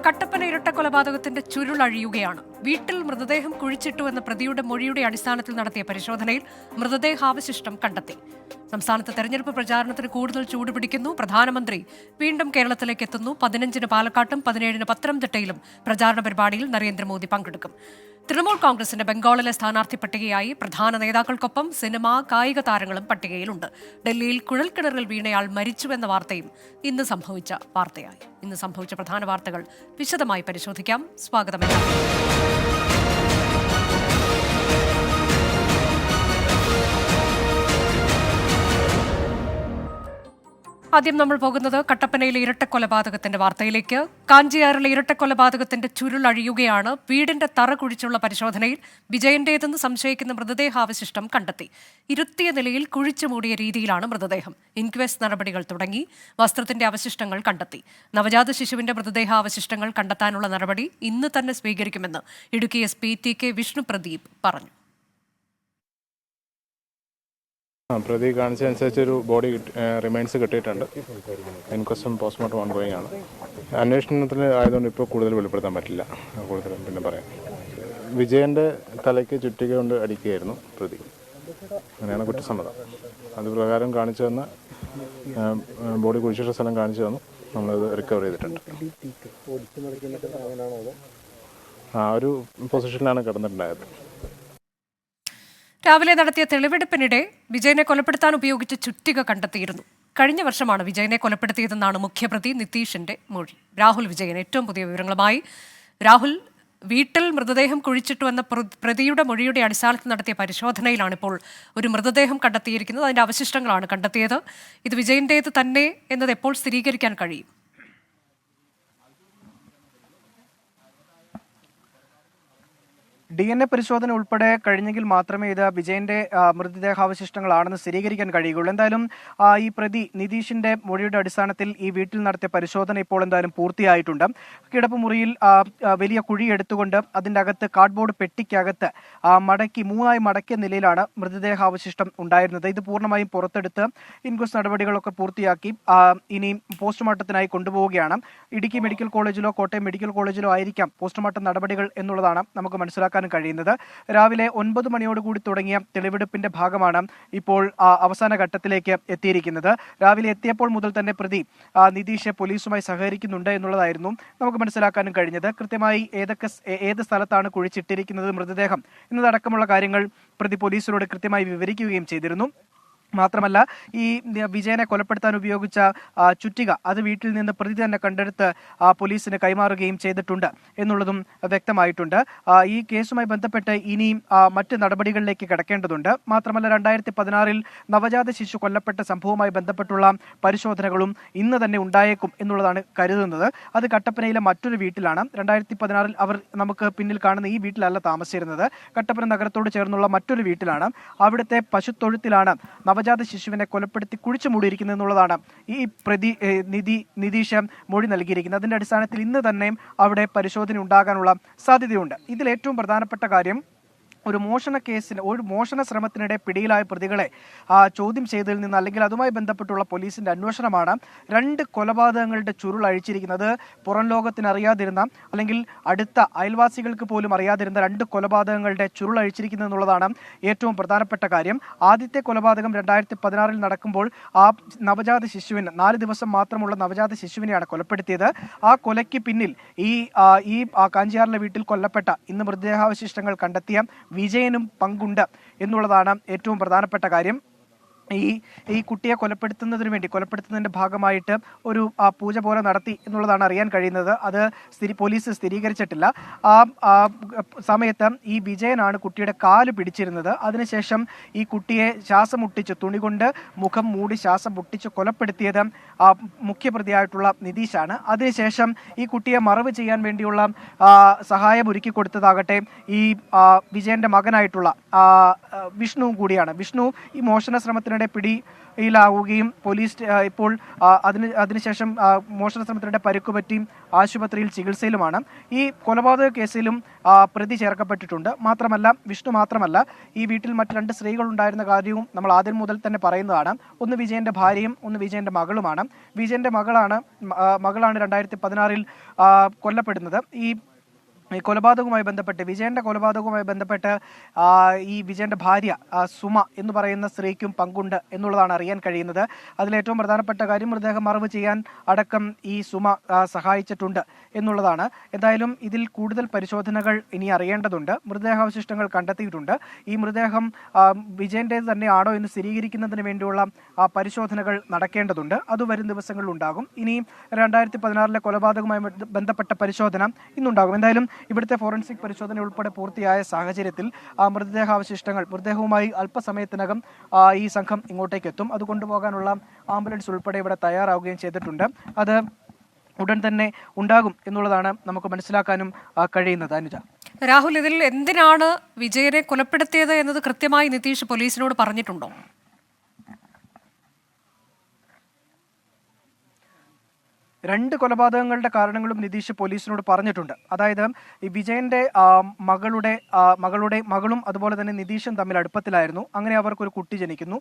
കട്ടപ്പന ഇരട്ടക്കൊലപാതകത്തിന്റെ ചുരുളഴിയുകയാണ്. വീട്ടിൽ മൃതദേഹം കുഴിച്ചിട്ടുവെന്ന പ്രതിയുടെ മൊഴിയുടെ അടിസ്ഥാനത്തിൽ നടത്തിയ പരിശോധനയിൽ മൃതദേഹാവശിഷ്ടം കണ്ടെത്തി. സംസ്ഥാനത്ത് തെരഞ്ഞെടുപ്പ് പ്രചാരണത്തിന് കൂടുതൽ ചൂടുപിടിക്കുന്നു. പ്രധാനമന്ത്രി വീണ്ടും കേരളത്തിലേക്ക് എത്തുന്നു. 15-ന് പാലക്കാട്ടും 17-ന് പത്തനംതിട്ടയിലും പ്രചാരണ പരിപാടിയിൽ നരേന്ദ്രമോദി പങ്കെടുക്കും. തൃണമൂൽ കോൺഗ്രസിന്റെ ബംഗാളിലെ സ്ഥാനാർത്ഥി പട്ടികയായി പ്രധാന നേതാക്കൾക്കൊപ്പം സിനിമ, കായിക താരങ്ങളും പട്ടികയിലുണ്ട്. ഡൽഹിയിൽ കുഴൽക്കിണറിൽ വീണയാൾ മരിച്ചുവെന്ന വാർത്തയും ഇന്ന് സംഭവിച്ച വാർത്തയായി. ഇന്ന് സംഭവിച്ച പ്രധാന വാർത്തകൾ വിശദമായി പരിശോധിക്കാം. സ്വാഗതം. ആദ്യം നമ്മൾ പോകുന്നത് കട്ടപ്പനയിലെ ഇരട്ടക്കൊലപാതകത്തിന്റെ വാർത്തയിലേക്ക്. കാഞ്ചിയാറിലെ ഇരട്ടക്കൊലപാതകത്തിന്റെ ചുരുളഴിയുകയാണ്. വീടിന്റെ തറ കുഴിച്ചുള്ള പരിശോധനയിൽ വിജയന്റേതെന്ന് സംശയിക്കുന്ന മൃതദേഹാവശിഷ്ടം കണ്ടെത്തി. ഇരുത്തിയ നിലയിൽ കുഴിച്ചു മൂടിയ രീതിയിലാണ് മൃതദേഹം. ഇൻക്വസ്റ്റ് നടപടികൾ തുടങ്ങി. വസ്ത്രത്തിന്റെ അവശിഷ്ടങ്ങൾ കണ്ടെത്തി. നവജാത ശിശുവിന്റെ മൃതദേഹാവശിഷ്ടങ്ങൾ കണ്ടെത്താനുള്ള നടപടി ഇന്ന് തന്നെ സ്വീകരിക്കുമെന്ന് ഇടുക്കി SP TK വിഷ്ണു പ്രദീപ് പറഞ്ഞു. പ്രതി കാണിച്ചതനുസരിച്ച് ഒരു ബോഡി റിമൈൻസ് കിട്ടിയിട്ടുണ്ട്. ഇൻക്വസ്റ്റും പോസ്റ്റ്മോർട്ടം ഓൺഗോയിങ് ആണ്. അന്വേഷണത്തിൽ ആയതുകൊണ്ട് ഇപ്പോൾ കൂടുതൽ വെളിപ്പെടുത്താൻ പറ്റില്ല. കൂടുതൽ പിന്നെ പറയാം. വിജയൻ്റെ തലയ്ക്ക് ചുറ്റിക കൊണ്ട് അടിക്കുകയായിരുന്നു പ്രതി. അങ്ങനെയാണ് കുറ്റസമ്മതം. അത് പ്രകാരം കാണിച്ചു തന്ന ബോഡി കുഴിച്ചിട്ട സ്ഥലം കാണിച്ചു തന്നു. നമ്മളത് റിക്കവർ ചെയ്തിട്ടുണ്ട്. ആ ഒരു പൊസിഷനിലാണ് കിടന്നിട്ടുണ്ടായത്. രാവിലെ നടത്തിയ തെളിവെടുപ്പിനിടെ വിജയനെ കൊലപ്പെടുത്താൻ ഉപയോഗിച്ച ചുറ്റിക കണ്ടെത്തിയിരുന്നു. കഴിഞ്ഞ വർഷമാണ് വിജയനെ കൊലപ്പെടുത്തിയതെന്നാണ് മുഖ്യപ്രതി നിതീഷിന്റെ മൊഴി. രാഹുൽ വിജയൻ ഏറ്റവും പുതിയ വിവരങ്ങളുമായി. രാഹുൽ, വീട്ടിൽ മൃതദേഹം കുഴിച്ചിട്ടുവെന്ന പ്രതിയുടെ മൊഴിയുടെ അടിസ്ഥാനത്തിൽ നടത്തിയ പരിശോധനയിലാണ് ഇപ്പോൾ ഒരു മൃതദേഹം കണ്ടെത്തിയിരിക്കുന്നത്. അതിന്റെ അവശിഷ്ടങ്ങളാണ് കണ്ടെത്തിയത്. ഇത് വിജയന്റേത് തന്നെ എന്നത് എപ്പോൾ സ്ഥിരീകരിക്കാൻ കഴിയും? DNA പരിശോധന ഉൾപ്പെടെ കഴിഞ്ഞെങ്കിൽ മാത്രമേ ഇത് വിജയന്റെ മൃതദേഹാവശിഷ്ടങ്ങളാണെന്ന് സ്ഥിരീകരിക്കാൻ കഴിയുകയുള്ളൂ. എന്തായാലും ഈ പ്രതി നിതീഷിന്റെ മൊഴിയുടെ അടിസ്ഥാനത്തിൽ ഈ വീട്ടിൽ നടത്തിയ പരിശോധന ഇപ്പോൾ എന്തായാലും പൂർത്തിയായിട്ടുണ്ട്. കിടപ്പുമുറിയിൽ വലിയ കുഴി എടുത്തുകൊണ്ട് അതിൻ്റെ അകത്ത് കാർഡ്ബോർഡ് പെട്ടിക്കകത്ത് മൂന്നായി മടക്കിയ നിലയിലാണ് മൃതദേഹാവശിഷ്ടം ഉണ്ടായിരുന്നത്. ഇത് പൂർണ്ണമായും പുറത്തെടുത്ത് ഇൻക്വസ്റ്റ് നടപടികളൊക്കെ പൂർത്തിയാക്കി ഇനി പോസ്റ്റ്മോർട്ടത്തിനായി കൊണ്ടുപോവുകയാണ്. ഇടുക്കി മെഡിക്കൽ കോളേജിലോ കോട്ടയം മെഡിക്കൽ കോളേജിലോ ആയിരിക്കാം പോസ്റ്റ്മോർട്ടം നടപടികൾ എന്നുള്ളതാണ് നമുക്ക് മനസ്സിലാക്കാൻ കഴിയുന്നത്. രാവിലെ 9 മണിയോടുകൂടി തുടങ്ങിയ തെളിവെടുപ്പിന്റെ ഭാഗമാണ് ഇപ്പോൾ അവസാന ഘട്ടത്തിലേക്ക് എത്തിയിരിക്കുന്നത്. രാവിലെ എത്തിയപ്പോൾ മുതൽ തന്നെ പ്രതി നിതീഷ് പോലീസുമായി സഹകരിക്കുന്നുണ്ട് എന്നുള്ളതായിരുന്നു നമുക്ക് മനസ്സിലാക്കാനും കഴിഞ്ഞത്. കൃത്യമായി ഏത് സ്ഥലത്താണ് കുഴിച്ചിട്ടിരിക്കുന്നത് മൃതദേഹം എന്നതടക്കമുള്ള കാര്യങ്ങൾ പ്രതി പോലീസിനോട് കൃത്യമായി വിവരിക്കുകയും ചെയ്തിരുന്നു. മാത്രമല്ല, ഈ വിജയനെ കൊലപ്പെടുത്താൻ ഉപയോഗിച്ച ചുറ്റിക അത് വീട്ടിൽ നിന്ന് പ്രതി തന്നെ കണ്ടെടുത്ത് പോലീസിന് കൈമാറുകയും ചെയ്തിട്ടുണ്ട് എന്നുള്ളതും വ്യക്തമായിട്ടുണ്ട്. ഈ കേസുമായി ബന്ധപ്പെട്ട് ഇനിയും മറ്റ് നടപടികളിലേക്ക് കടക്കേണ്ടതുണ്ട്. മാത്രമല്ല, 2016 നവജാത ശിശു കൊല്ലപ്പെട്ട സംഭവവുമായി ബന്ധപ്പെട്ടുള്ള പരിശോധനകളും ഇന്ന് തന്നെ ഉണ്ടായേക്കും എന്നുള്ളതാണ് കരുതുന്നത്. അത് കട്ടപ്പനയിലെ മറ്റൊരു വീട്ടിലാണ്. 2016 അവർ നമുക്ക് പിന്നിൽ കാണുന്ന ഈ വീട്ടിലല്ല താമസിച്ചിരുന്നത്. കട്ടപ്പന നഗരത്തോട് ചേർന്നുള്ള മറ്റൊരു വീട്ടിലാണ്. അവിടുത്തെ പശുത്തൊഴുത്തിലാണ് നവജാത ശിശുവിനെ കൊലപ്പെടുത്തി കുഴിച്ചു മൂടിയിരിക്കുന്നത് എന്നുള്ളതാണ് ഈ പ്രതി നിതീഷ് മൊഴി നൽകിയിരിക്കുന്നത്. അതിന്റെ അടിസ്ഥാനത്തിൽ ഇന്ന് തന്നെ അവിടെ പരിശോധന ഉണ്ടാകാനുള്ള സാധ്യതയുണ്ട്. ഇതിൽ ഏറ്റവും പ്രധാനപ്പെട്ട കാര്യം, ഒരു മോഷണ ശ്രമത്തിനിടെ പിടിയിലായ പ്രതികളെ ചോദ്യം ചെയ്തതിൽ നിന്ന് അല്ലെങ്കിൽ അതുമായി ബന്ധപ്പെട്ടുള്ള പോലീസിന്റെ അന്വേഷണമാണ് 2 കൊലപാതകങ്ങളുടെ ചുരുൾ അഴിച്ചിരിക്കുന്നത്. പുറം ലോകത്തിന് അറിയാതിരുന്ന അല്ലെങ്കിൽ അടുത്ത അയൽവാസികൾക്ക് പോലും അറിയാതിരുന്ന 2 കൊലപാതകങ്ങളുടെ ചുരുൾ അഴിച്ചിരിക്കുന്നത് എന്നുള്ളതാണ് ഏറ്റവും പ്രധാനപ്പെട്ട കാര്യം. ആദ്യത്തെ കൊലപാതകം 2016 നടക്കുമ്പോൾ ആ നവജാത ശിശുവിന് 4 ദിവസം മാത്രമുള്ള നവജാത ശിശുവിനെയാണ് കൊലപ്പെടുത്തിയത്. ആ കൊലയ്ക്ക് പിന്നിൽ ഈ കാഞ്ചിയാറിലെ വീട്ടിൽ കൊല്ലപ്പെട്ട ഇന്ന് മൃതദേഹാവശിഷ്ടങ്ങൾ കണ്ടെത്തിയ വിജയനും പങ്കുണ്ട് എന്നുള്ളതാണ് ഏറ്റവും പ്രധാനപ്പെട്ട കാര്യം. ഈ കുട്ടിയെ കൊലപ്പെടുത്തുന്നതിന്റെ ഭാഗമായിട്ട് ഒരു പൂജ പോലെ നടത്തി എന്നുള്ളതാണ് അറിയാൻ കഴിയുന്നത്. അത് പോലീസ് സ്ഥിരീകരിച്ചിട്ടില്ല. ആ സമയത്ത് ഈ വിജയനാണ് കുട്ടിയുടെ കാല് പിടിച്ചിരുന്നത്. അതിനുശേഷം ഈ കുട്ടിയെ ശ്വാസം മുട്ടിച്ച് തുണി കൊണ്ട് മുഖം മൂടി ശ്വാസം മുട്ടിച്ച് കൊലപ്പെടുത്തിയത് മുഖ്യപ്രതിയായിട്ടുള്ള നിതീഷാണ്. അതിനുശേഷം ഈ കുട്ടിയെ മറവ് ചെയ്യാൻ വേണ്ടിയുള്ള സഹായം ഒരുക്കി കൊടുത്തതാകട്ടെ ഈ വിജയന്റെ മകനായിട്ടുള്ള വിഷ്ണുവും കൂടിയാണ്. വിഷ്ണു ഈ മോഷണ ശ്രമത്തിന് മോഷണത്തിനിടെ പിടിയിലാവുകയും പോലീസ് ഇപ്പോൾ അതിനുശേഷം മോഷണ ശ്രമത്തിനിടെ പരുക്കുപറ്റിയും ആശുപത്രിയിൽ ചികിത്സയിലുമാണ്. ഈ കൊലപാതക കേസിലും പ്രതി ചേർക്കപ്പെട്ടിട്ടുണ്ട്. വിഷ്ണു മാത്രമല്ല, ഈ വീട്ടിൽ മറ്റ് 2 സ്ത്രീകൾ ഉണ്ടായിരുന്ന കാര്യവും നമ്മൾ ആദ്യം മുതൽ തന്നെ പറയുന്നതാണ്. ഒന്ന് വിജയന്റെ ഭാര്യയും ഒന്ന് വിജയന്റെ മകളുമാണ്. വിജയന്റെ മകളാണ് 2016 കൊല്ലപ്പെടുന്നത്. ഈ കൊലപാതകവുമായി ബന്ധപ്പെട്ട് വിജയന്റെ കൊലപാതകവുമായി ബന്ധപ്പെട്ട് ഈ വിജയന്റെ ഭാര്യ സുമ എന്ന് പറയുന്ന സ്ത്രീക്കും പങ്കുണ്ട് എന്നുള്ളതാണ് അറിയാൻ കഴിയുന്നത്. അതിലേറ്റവും പ്രധാനപ്പെട്ട കാര്യം മൃതദേഹം മറവ് ചെയ്യാൻ അടക്കം ഈ സുമ സഹായിച്ചിട്ടുണ്ട് എന്നുള്ളതാണ്. എന്തായാലും ഇതിൽ കൂടുതൽ പരിശോധനകൾ ഇനി അറിയേണ്ടതുണ്ട്. മൃതദേഹാവശിഷ്ടങ്ങൾ കണ്ടെത്തിയിട്ടുണ്ട്. ഈ മൃതദേഹം വിജയന്റേത് തന്നെയാണോ എന്ന് സ്ഥിരീകരിക്കുന്നതിന് വേണ്ടിയുള്ള പരിശോധനകൾ നടക്കേണ്ടതുണ്ട്. അത് വരും ദിവസങ്ങളിൽ ഉണ്ടാകും. ഇനി 2016 കൊലപാതകവുമായി ബന്ധപ്പെട്ട പരിശോധന ഇന്നുണ്ടാകും. എന്തായാലും ഇവിടുത്തെ ഫോറൻസിക് പരിശോധന ഉൾപ്പെടെ പൂർത്തിയായ സാഹചര്യത്തിൽ മൃതദേഹവുമായി അല്പസമയത്തിനകം ഈ സംഘം ഇങ്ങോട്ടേക്ക് എത്തും. അത് കൊണ്ടുപോകാനുള്ള ആംബുലൻസ് ഉൾപ്പെടെ ഇവിടെ തയ്യാറാവുകയും ചെയ്തിട്ടുണ്ട്. അത് ഉടൻ തന്നെ ഉണ്ടാകും എന്നുള്ളതാണ് നമുക്ക് മനസ്സിലാക്കാനും കഴിയുന്നത്. അനുജ, രാഹുൽ, ഇതിൽ എന്തിനാണ് വിജയനെ കൊലപ്പെടുത്തിയത് എന്നത് കൃത്യമായി നിതീഷ് പോലീസിനോട് പറഞ്ഞിട്ടുണ്ടോ? 2 കൊലപാതകങ്ങളുടെ കാരണങ്ങളും നിതീഷ് പോലീസിനോട് പറഞ്ഞിട്ടുണ്ട്. അതായത് ഈ വിജയന്റെ മകളും അതുപോലെ തന്നെ നിതീഷും തമ്മിൽ അടുപ്പത്തിലായിരുന്നു. അങ്ങനെ അവർക്കൊരു കുട്ടി ജനിക്കുന്നു.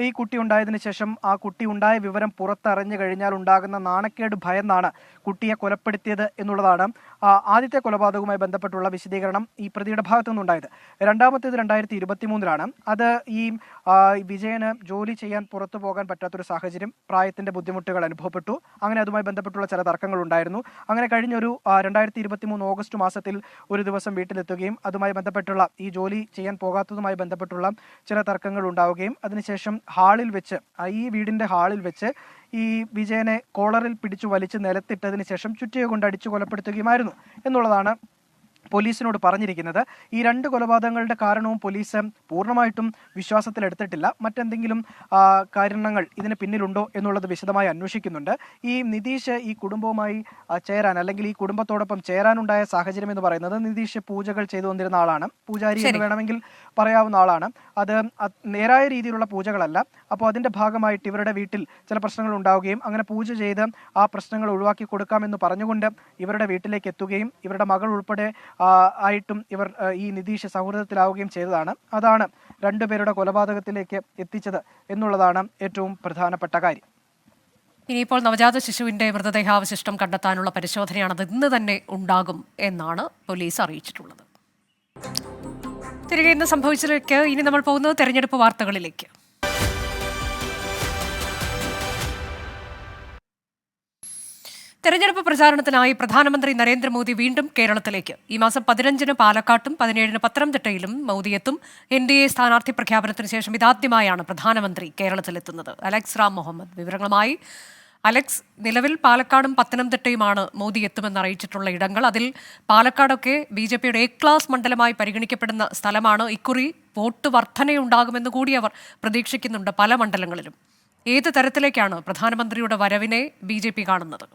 ഈ കുട്ടി ഉണ്ടായതിനു ശേഷം ആ കുട്ടി ഉണ്ടായ വിവരം പുറത്തറിഞ്ഞു കഴിഞ്ഞാൽ ഉണ്ടാകുന്ന നാണക്കേട് ഭയന്നാണ് കുട്ടിയെ കൊലപ്പെടുത്തിയത് എന്നുള്ളതാണ് ആദ്യത്തെ കൊലപാതകവുമായി ബന്ധപ്പെട്ടുള്ള വിശദീകരണം ഈ പ്രതിയുടെ ഭാഗത്തു നിന്നുണ്ടായത്. രണ്ടാമത്തേത് 2023 അത് ഈ വിജയന് ജോലി ചെയ്യാൻ പുറത്തു പോകാൻ പറ്റാത്തൊരു സാഹചര്യം, പ്രായത്തിന്റെ ബുദ്ധിമുട്ടുകൾ അനുഭവപ്പെട്ടു. അങ്ങനെ അതുമായി ബന്ധപ്പെട്ടുള്ള ചില തർക്കങ്ങൾ ഉണ്ടായിരുന്നു. അങ്ങനെ കഴിഞ്ഞൊരു 2023 ഓഗസ്റ്റ് മാസത്തിൽ ഒരു ദിവസം വീട്ടിലെത്തുകയും അതുമായി ബന്ധപ്പെട്ടുള്ള ഈ ജോലി ചെയ്യാൻ പോകാത്തതുമായി ബന്ധപ്പെട്ടുള്ള ചില തർക്കങ്ങൾ ഉണ്ടാവുകയും അതിനുശേഷം ഈ വീടിന്റെ ഹാളിൽ വെച്ച് ഈ വിജയനെ കോളറിൽ പിടിച്ചു വലിച്ച് നിലത്തിട്ടതിന് ശേഷം ചുറ്റിക കൊണ്ട് അടിച്ചു കൊലപ്പെടുത്തുകയുമായിരുന്നു എന്നുള്ളതാണ് പോലീസിനോട് പറഞ്ഞിരിക്കുന്നത്. ഈ 2 കൊലപാതകങ്ങളുടെ കാരണവും പോലീസ് പൂർണ്ണമായിട്ടും വിശ്വാസത്തിലെടുത്തിട്ടില്ല. മറ്റെന്തെങ്കിലും കാരണങ്ങൾ ഇതിന് പിന്നിലുണ്ടോ എന്നുള്ളത് വിശദമായി അന്വേഷിക്കുന്നുണ്ട്. ഈ നിതീഷ് ഈ കുടുംബവുമായി ചേരാൻ അല്ലെങ്കിൽ ഈ കുടുംബത്തോടൊപ്പം ചേരാനുണ്ടായ സാഹചര്യം എന്ന് പറയുന്നത് നിതീഷ് പൂജകൾ ചെയ്തു വന്നിരുന്ന ആളാണ്. പൂജാരി എന്ന് വേണമെങ്കിൽ പറയാവുന്ന ആളാണ്. അത് നേരായ രീതിയിലുള്ള പൂജകളല്ല. അപ്പോൾ അതിന്റെ ഭാഗമായിട്ട് ഇവരുടെ വീട്ടിൽ ചില പ്രശ്നങ്ങൾ ഉണ്ടാവുകയും അങ്ങനെ പൂജ ചെയ്ത് ആ പ്രശ്നങ്ങൾ ഒഴിവാക്കി കൊടുക്കാമെന്ന് പറഞ്ഞുകൊണ്ട് ഇവരുടെ വീട്ടിലേക്ക് എത്തുകയും ഇവരുടെ മകൾ ഉൾപ്പെടെ ആയിട്ടും ഇവർ ഈ നിതീഷ് സൗഹൃദത്തിലാവുകയും ചെയ്തതാണ്. അതാണ് 2 പേരുടെ കൊലപാതകത്തിലേക്ക് എത്തിച്ചത് എന്നുള്ളതാണ് ഏറ്റവും പ്രധാനപ്പെട്ട കാര്യം. ഇനിയിപ്പോൾ നവജാത ശിശുവിന്റെ മൃതദേഹാവശിഷ്ടം കണ്ടെത്താനുള്ള പരിശോധനയാണത് ഇന്ന് തന്നെ ഉണ്ടാകും എന്നാണ് പോലീസ് അറിയിച്ചിട്ടുള്ളത്. തിരികെ ഇന്ന് സംഭവിച്ചതിലേക്ക് ഇനി നമ്മൾ പോകുന്നത് തെരഞ്ഞെടുപ്പ് വാർത്തകളിലേക്ക്. തെരഞ്ഞെടുപ്പ് പ്രചാരണത്തിനായി പ്രധാനമന്ത്രി നരേന്ദ്രമോദി വീണ്ടും കേരളത്തിലേക്ക്. ഈ മാസം 15 പാലക്കാട്ടും 17 പത്തനംതിട്ടയിലും മോദി എത്തും. NDA സ്ഥാനാർത്ഥി പ്രഖ്യാപനത്തിന് ശേഷം ഇതാദ്യമായാണ് പ്രധാനമന്ത്രി കേരളത്തിലെത്തുന്നത്. അലക്സ് റാം മുഹമ്മദ് വിവരങ്ങളുമായി. അലക്സ്, നിലവിൽ പാലക്കാടും പത്തനംതിട്ടയുമാണ് മോദി എത്തുമെന്ന് അറിയിച്ചിട്ടുള്ള ഇടങ്ങൾ. അതിൽ പാലക്കാടൊക്കെ BJPയുടെ A ക്ലാസ് മണ്ഡലമായി പരിഗണിക്കപ്പെടുന്ന സ്ഥലമാണ്. ഇക്കുറി വോട്ട് വർധനയുണ്ടാകുമെന്ന് കൂടി അവർ പ്രതീക്ഷിക്കുന്നുണ്ട് പല മണ്ഡലങ്ങളിലും. ഏത് തരത്തിലേക്കാണ് പ്രധാനമന്ത്രിയുടെ വരവിനെ BJP കാണുന്നത്?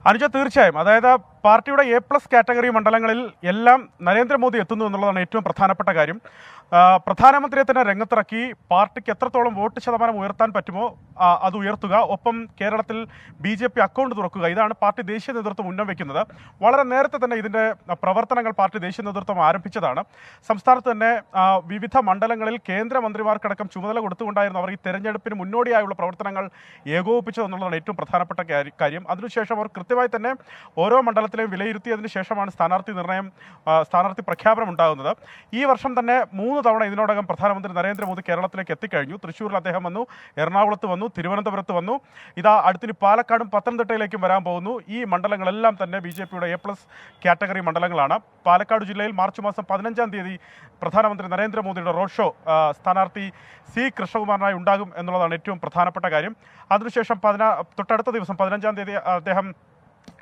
അനുജ, തീർച്ചയായും അതായത് പാർട്ടിയുടെ A+ കാറ്റഗറി മണ്ഡലങ്ങളിൽ എല്ലാം നരേന്ദ്രമോദി എത്തുന്നു എന്നുള്ളതാണ് ഏറ്റവും പ്രധാനപ്പെട്ട കാര്യം. പ്രധാനമന്ത്രിയെ തന്നെ രംഗത്തിറക്കി പാർട്ടിക്ക് എത്രത്തോളം വോട്ട് ശതമാനം ഉയർത്താൻ പറ്റുമോ അത് ഉയർത്തുക, ഒപ്പം കേരളത്തിൽ BJP അക്കൗണ്ട് തുറക്കുക. ഇതാണ് പാർട്ടി ദേശീയ നേതൃത്വം ഉന്നയിക്കുന്നത്. വളരെ നേരത്തെ തന്നെ ഇതിൻ്റെ പ്രവർത്തനങ്ങൾ പാർട്ടി ദേശീയ നേതൃത്വം ആരംഭിച്ചതാണ്. സംസ്ഥാനത്ത് തന്നെ വിവിധ മണ്ഡലങ്ങളിൽ കേന്ദ്രമന്ത്രിമാർക്കടക്കം ചുമതല കൊടുത്തുകൊണ്ടായിരുന്നു അവർ ഈ തെരഞ്ഞെടുപ്പിന് മുന്നോടിയായുള്ള പ്രവർത്തനങ്ങൾ ഏകോപിപ്പിച്ചതെന്നുള്ളതാണ് ഏറ്റവും പ്രധാനപ്പെട്ട കാര്യം. അതിനുശേഷം അവർ കൃത്യമായി തന്നെ ഓരോ മണ്ഡലത്തിലെയും വിലയിരുത്തിയതിന് ശേഷമാണ് സ്ഥാനാർത്ഥി പ്രഖ്യാപനം ഉണ്ടാകുന്നത്. ഈ വർഷം തന്നെ 3 തവണ ഇതിനോടകം പ്രധാനമന്ത്രി നരേന്ദ്രമോദി കേരളത്തിലേക്ക് എത്തിക്കഴിഞ്ഞു. തൃശ്ശൂരിൽ അദ്ദേഹം വന്നു, എറണാകുളത്ത് വന്നു, തിരുവനന്തപുരത്ത് വന്നു. ഇതാ അടുത്തിന് പാലക്കാടും പത്തനംതിട്ടയിലേക്കും വരാൻ പോകുന്നു. ഈ മണ്ഡലങ്ങളെല്ലാം തന്നെ BJPയുടെ A+ കാറ്റഗറി മണ്ഡലങ്ങളാണ്. പാലക്കാട് ജില്ലയിൽ മാർച്ച് മാസം 15-ാം തീയതി പ്രധാനമന്ത്രി നരേന്ദ്രമോദിയുടെ റോഡ് ഷോ സ്ഥാനാർത്ഥി C കൃഷ്ണകുമാറിനായി ഉണ്ടാകും എന്നുള്ളതാണ് ഏറ്റവും പ്രധാനപ്പെട്ട കാര്യം. അതിനുശേഷം തൊട്ടടുത്ത ദിവസം 15-ാം തീയതി അദ്ദേഹം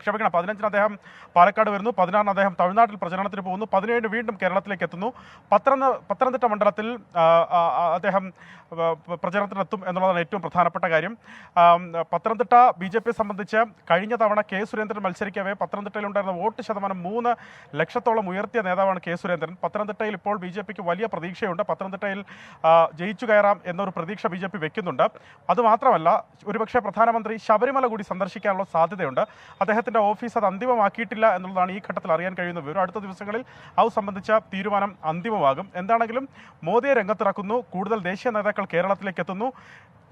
ക്ഷമിക്കണം, 15-ന് അദ്ദേഹം പാലക്കാട് വരുന്നു, 16-ന് അദ്ദേഹം തമിഴ്നാട്ടിൽ പ്രചരണത്തിന് പോകുന്നു, 17-ന് വീണ്ടും കേരളത്തിലേക്ക് എത്തുന്നു. പത്തനംതിട്ട മണ്ഡലത്തിൽ അദ്ദേഹം പ്രചരണത്തിനെത്തും എന്നുള്ളതാണ് ഏറ്റവും പ്രധാനപ്പെട്ട കാര്യം. പത്തനംതിട്ട BJP സംബന്ധിച്ച് കഴിഞ്ഞ തവണ കെ സുരേന്ദ്രൻ മത്സരിക്കവേ പത്തനംതിട്ടയിലുണ്ടായിരുന്ന വോട്ട് ശതമാനം 3 ലക്ഷത്തോളം ഉയർത്തിയ നേതാവാണ് കെ സുരേന്ദ്രൻ. പത്തനംതിട്ടയിൽ ഇപ്പോൾ BJPക്ക് വലിയ പ്രതീക്ഷയുണ്ട്. പത്തനംതിട്ടയിൽ ജയിച്ചു കയറാം എന്നൊരു പ്രതീക്ഷ BJP വെക്കുന്നുണ്ട്. അതുമാത്രമല്ല, ഒരുപക്ഷെ പ്രധാനമന്ത്രി ശബരിമല കൂടി സന്ദർശിക്കാനുള്ള സാധ്യതയുണ്ട്. അദ്ദേഹത്തിൻ്റെ ഓഫീസ് അത് അന്തിമമാക്കിയിട്ടില്ല എന്നുള്ളതാണ് ഈ ഘട്ടത്തിൽ അറിയാൻ കഴിയുന്ന വിവരം. അടുത്ത ദിവസങ്ങളിൽ അത് സംബന്ധിച്ച തീരുമാനം അന്തിമമാകും. എന്താണെങ്കിലും മോദിയെ രംഗത്തിറക്കുന്നു. കൂടുതൽ ദേശീയ നേതാക്കൾ കേരളത്തിലേക്ക് എത്തുന്നു.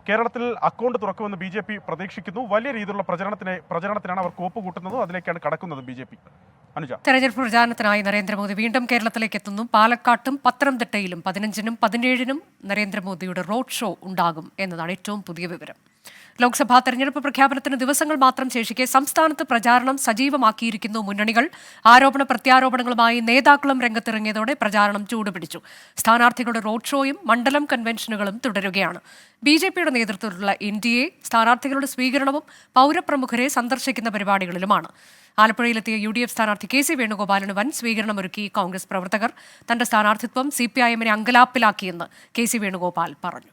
കേരളത്തിൽ അക്കൗണ്ട് തുറക്കുമെന്ന് BJP പ്രതീക്ഷിക്കുന്നു. വലിയ രീതിയിലുള്ള പ്രചരണത്തിനാണ് അവർ കോപ്പ് കൂട്ടുന്നത്. അതിലേക്കാണ് കടക്കുന്നത് BJP. അനുജ, തെരഞ്ഞെടുപ്പ് പ്രചാരണത്തിനായി നരേന്ദ്രമോദി വീണ്ടും കേരളത്തിലേക്ക് എത്തുന്നു. പാലക്കാട്ടും പത്തനംതിട്ടയിലും 15-നും 17-നും നരേന്ദ്രമോദിയുടെ റോഡ് ഷോ ഉണ്ടാകും എന്നതാണ് ഏറ്റവും പുതിയ വിവരം. ലോക്സഭാ തെരഞ്ഞെടുപ്പ് പ്രഖ്യാപനത്തിന് ദിവസങ്ങൾ മാത്രം ശേഷിക്കെ സംസ്ഥാനത്ത് പ്രചാരണം സജീവമാക്കിയിരിക്കുന്നു മുന്നണികൾ. ആരോപണ പ്രത്യാരോപണങ്ങളുമായി നേതാക്കളും രംഗത്തിറങ്ങിയതോടെ പ്രചാരണം ചൂടുപിടിച്ചു. സ്ഥാനാർത്ഥികളുടെ റോഡ് ഷോയും മണ്ഡലം കൺവെൻഷനുകളും തുടരുകയാണ്. BJPയുടെ നേതൃത്വത്തിലുള്ള NDA സ്ഥാനാർത്ഥികളുടെ സ്വീകരണവും പൗരപ്രമുഖരെ സന്ദർശിക്കുന്ന പരിപാടികളിലുമാണ്. ആലപ്പുഴയിലെത്തിയ UDF സ്ഥാനാർത്ഥി KC വേണുഗോപാലിന് വൻ സ്വീകരണമൊരുക്കി കോൺഗ്രസ് പ്രവർത്തകർ. തന്റെ സ്ഥാനാർത്ഥിത്വം CPIM-നെ അങ്കലാപ്പിലാക്കിയെന്ന് KC വേണുഗോപാൽ പറഞ്ഞു.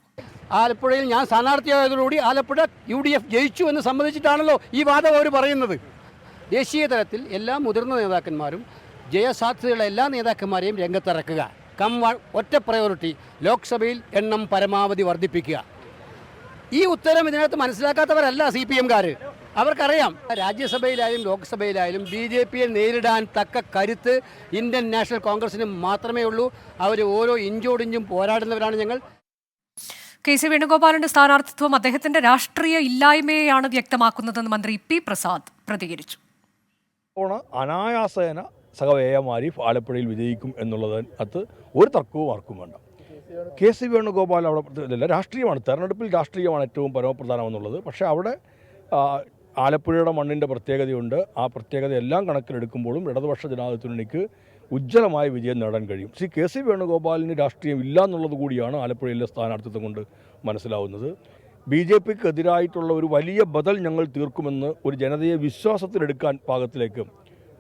ആലപ്പുഴയിൽ ഞാൻ സ്ഥാനാർത്ഥിയായതോടുകൂടി ആലപ്പുഴ UDF ജയിച്ചു എന്ന് സംബന്ധിച്ചിട്ടാണല്ലോ ഈ വാദം അവർ പറയുന്നത്. ദേശീയ തലത്തിൽ എല്ലാ മുതിർന്ന നേതാക്കന്മാരും ജയസാധ്യതയുള്ള എല്ലാ നേതാക്കന്മാരെയും രംഗത്തിറക്കുക. ഒറ്റ പ്രയോറിറ്റി, ലോക്സഭയിൽ എണ്ണം പരമാവധി വർദ്ധിപ്പിക്കുക. ഈ ഉത്തരം ഇതിനകത്ത് മനസ്സിലാക്കാത്തവരല്ല CPM-കാർ. അവർക്കറിയാം രാജ്യസഭയിലായാലും ലോക്സഭയിലായാലും BJPയെ നേരിടാൻ തക്ക കരുത്ത് ഇന്ത്യൻ നാഷണൽ കോൺഗ്രസിന് മാത്രമേ ഉള്ളൂ. അവർ ഓരോ ഇഞ്ചോടിഞ്ചും പോരാടുന്നവരാണ് ഞങ്ങൾ. KC വേണുഗോപാലിന്റെ സ്ഥാനാർത്ഥിത്വം അദ്ദേഹത്തിന്റെ രാഷ്ട്രീയ ഇല്ലായ്മയെയാണ് വ്യക്തമാക്കുന്നതെന്ന് മന്ത്രി P. പ്രസാദ് പ്രതികരിച്ചു. അനായാസേന സഹവേയമാരി ആലപ്പുഴയിൽ വിജയിക്കും എന്നുള്ളതിനകത്ത് ഒരു തർക്കവും ആർക്കും വേണ്ട. KC വേണുഗോപാൽ അവിടെ രാഷ്ട്രീയമാണ്, തെരഞ്ഞെടുപ്പിൽ രാഷ്ട്രീയമാണ് ഏറ്റവും പരമപ്രധാനമെന്നുള്ളത്. പക്ഷേ അവിടെ ആലപ്പുഴയുടെ മണ്ണിൻ്റെ പ്രത്യേകതയുണ്ട്. ആ പ്രത്യേകത എല്ലാം കണക്കിലെടുക്കുമ്പോഴും ഇടതുപക്ഷ ജനാധിപത്യ മുന്നണിക്ക് ഉജ്ജ്വലമായ വിജയം നേടാൻ കഴിയും. KC വേണുഗോപാലിന് രാഷ്ട്രീയം ഇല്ല എന്നുള്ളത് കൂടിയാണ് ആലപ്പുഴയിലെ സ്ഥാനാർത്ഥിത്വം കൊണ്ട് മനസ്സിലാവുന്നത്. BJPക്ക് എതിരായിട്ടുള്ള ഒരു വലിയ ബദൽ ഞങ്ങൾ തീർക്കുമെന്ന് ഒരു ജനതയെ വിശ്വാസത്തിലെടുക്കാൻ പാകത്തിലേക്ക്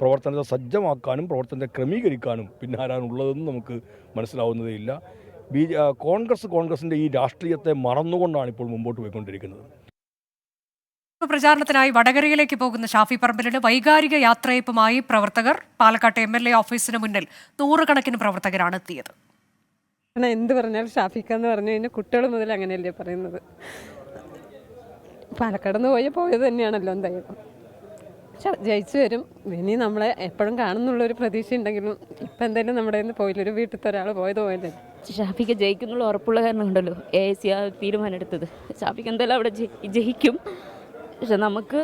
പ്രവർത്തനത്തെ സജ്ജമാക്കാനും പ്രവർത്തനത്തെ ക്രമീകരിക്കാനും പിന്നാരാനുള്ളതെന്ന് നമുക്ക് മനസ്സിലാവുന്നതേയില്ല. കോൺഗ്രസിൻ്റെ ഈ രാഷ്ട്രീയത്തെ മറന്നുകൊണ്ടാണ് ഇപ്പോൾ മുമ്പോട്ട് പോയിക്കൊണ്ടിരിക്കുന്നത്. പ്രചാരണത്തിനായി വടകരയിലേക്ക് പോകുന്ന ഷാഫി പറമ്പിലിന് വൈകാരിക യാത്രയപ്പുമായി പ്രവർത്തകർ. പാലക്കാട്ടെ MLA ഓഫീസിന് മുന്നിൽ നൂറുകണക്കിന് പ്രവർത്തകരാണ് എത്തിയത്. എന്ത് പറഞ്ഞാലും ഷാഫിക്കാന്ന് പറഞ്ഞു കഴിഞ്ഞാൽ കുട്ടികൾ മുതൽ അങ്ങനെയല്ലേ പറയുന്നത്. പാലക്കാട് നിന്ന് പോയത് തന്നെയാണല്ലോ എന്തായാലും. ജയിച്ചു വരും. ഇനി നമ്മളെ എപ്പോഴും കാണുന്നുള്ളൊരു പ്രതീക്ഷ ഉണ്ടെങ്കിലും ഇപ്പം എന്തായാലും നമ്മുടെ നിന്ന് പോയില്ല. ഒരു വീട്ടിലത്തെ ഒരാൾ പോയതല്ലേ. ഷാഫിക്ക് ജയിക്കുന്നുള്ള ഉറപ്പുള്ള കാരണം ഉണ്ടല്ലോ AIC ആ തീരുമാനം എടുത്തത്. ഷാഫിക്ക് എന്തായാലും അവിടെ ജയിക്കും. പക്ഷെ നമുക്ക്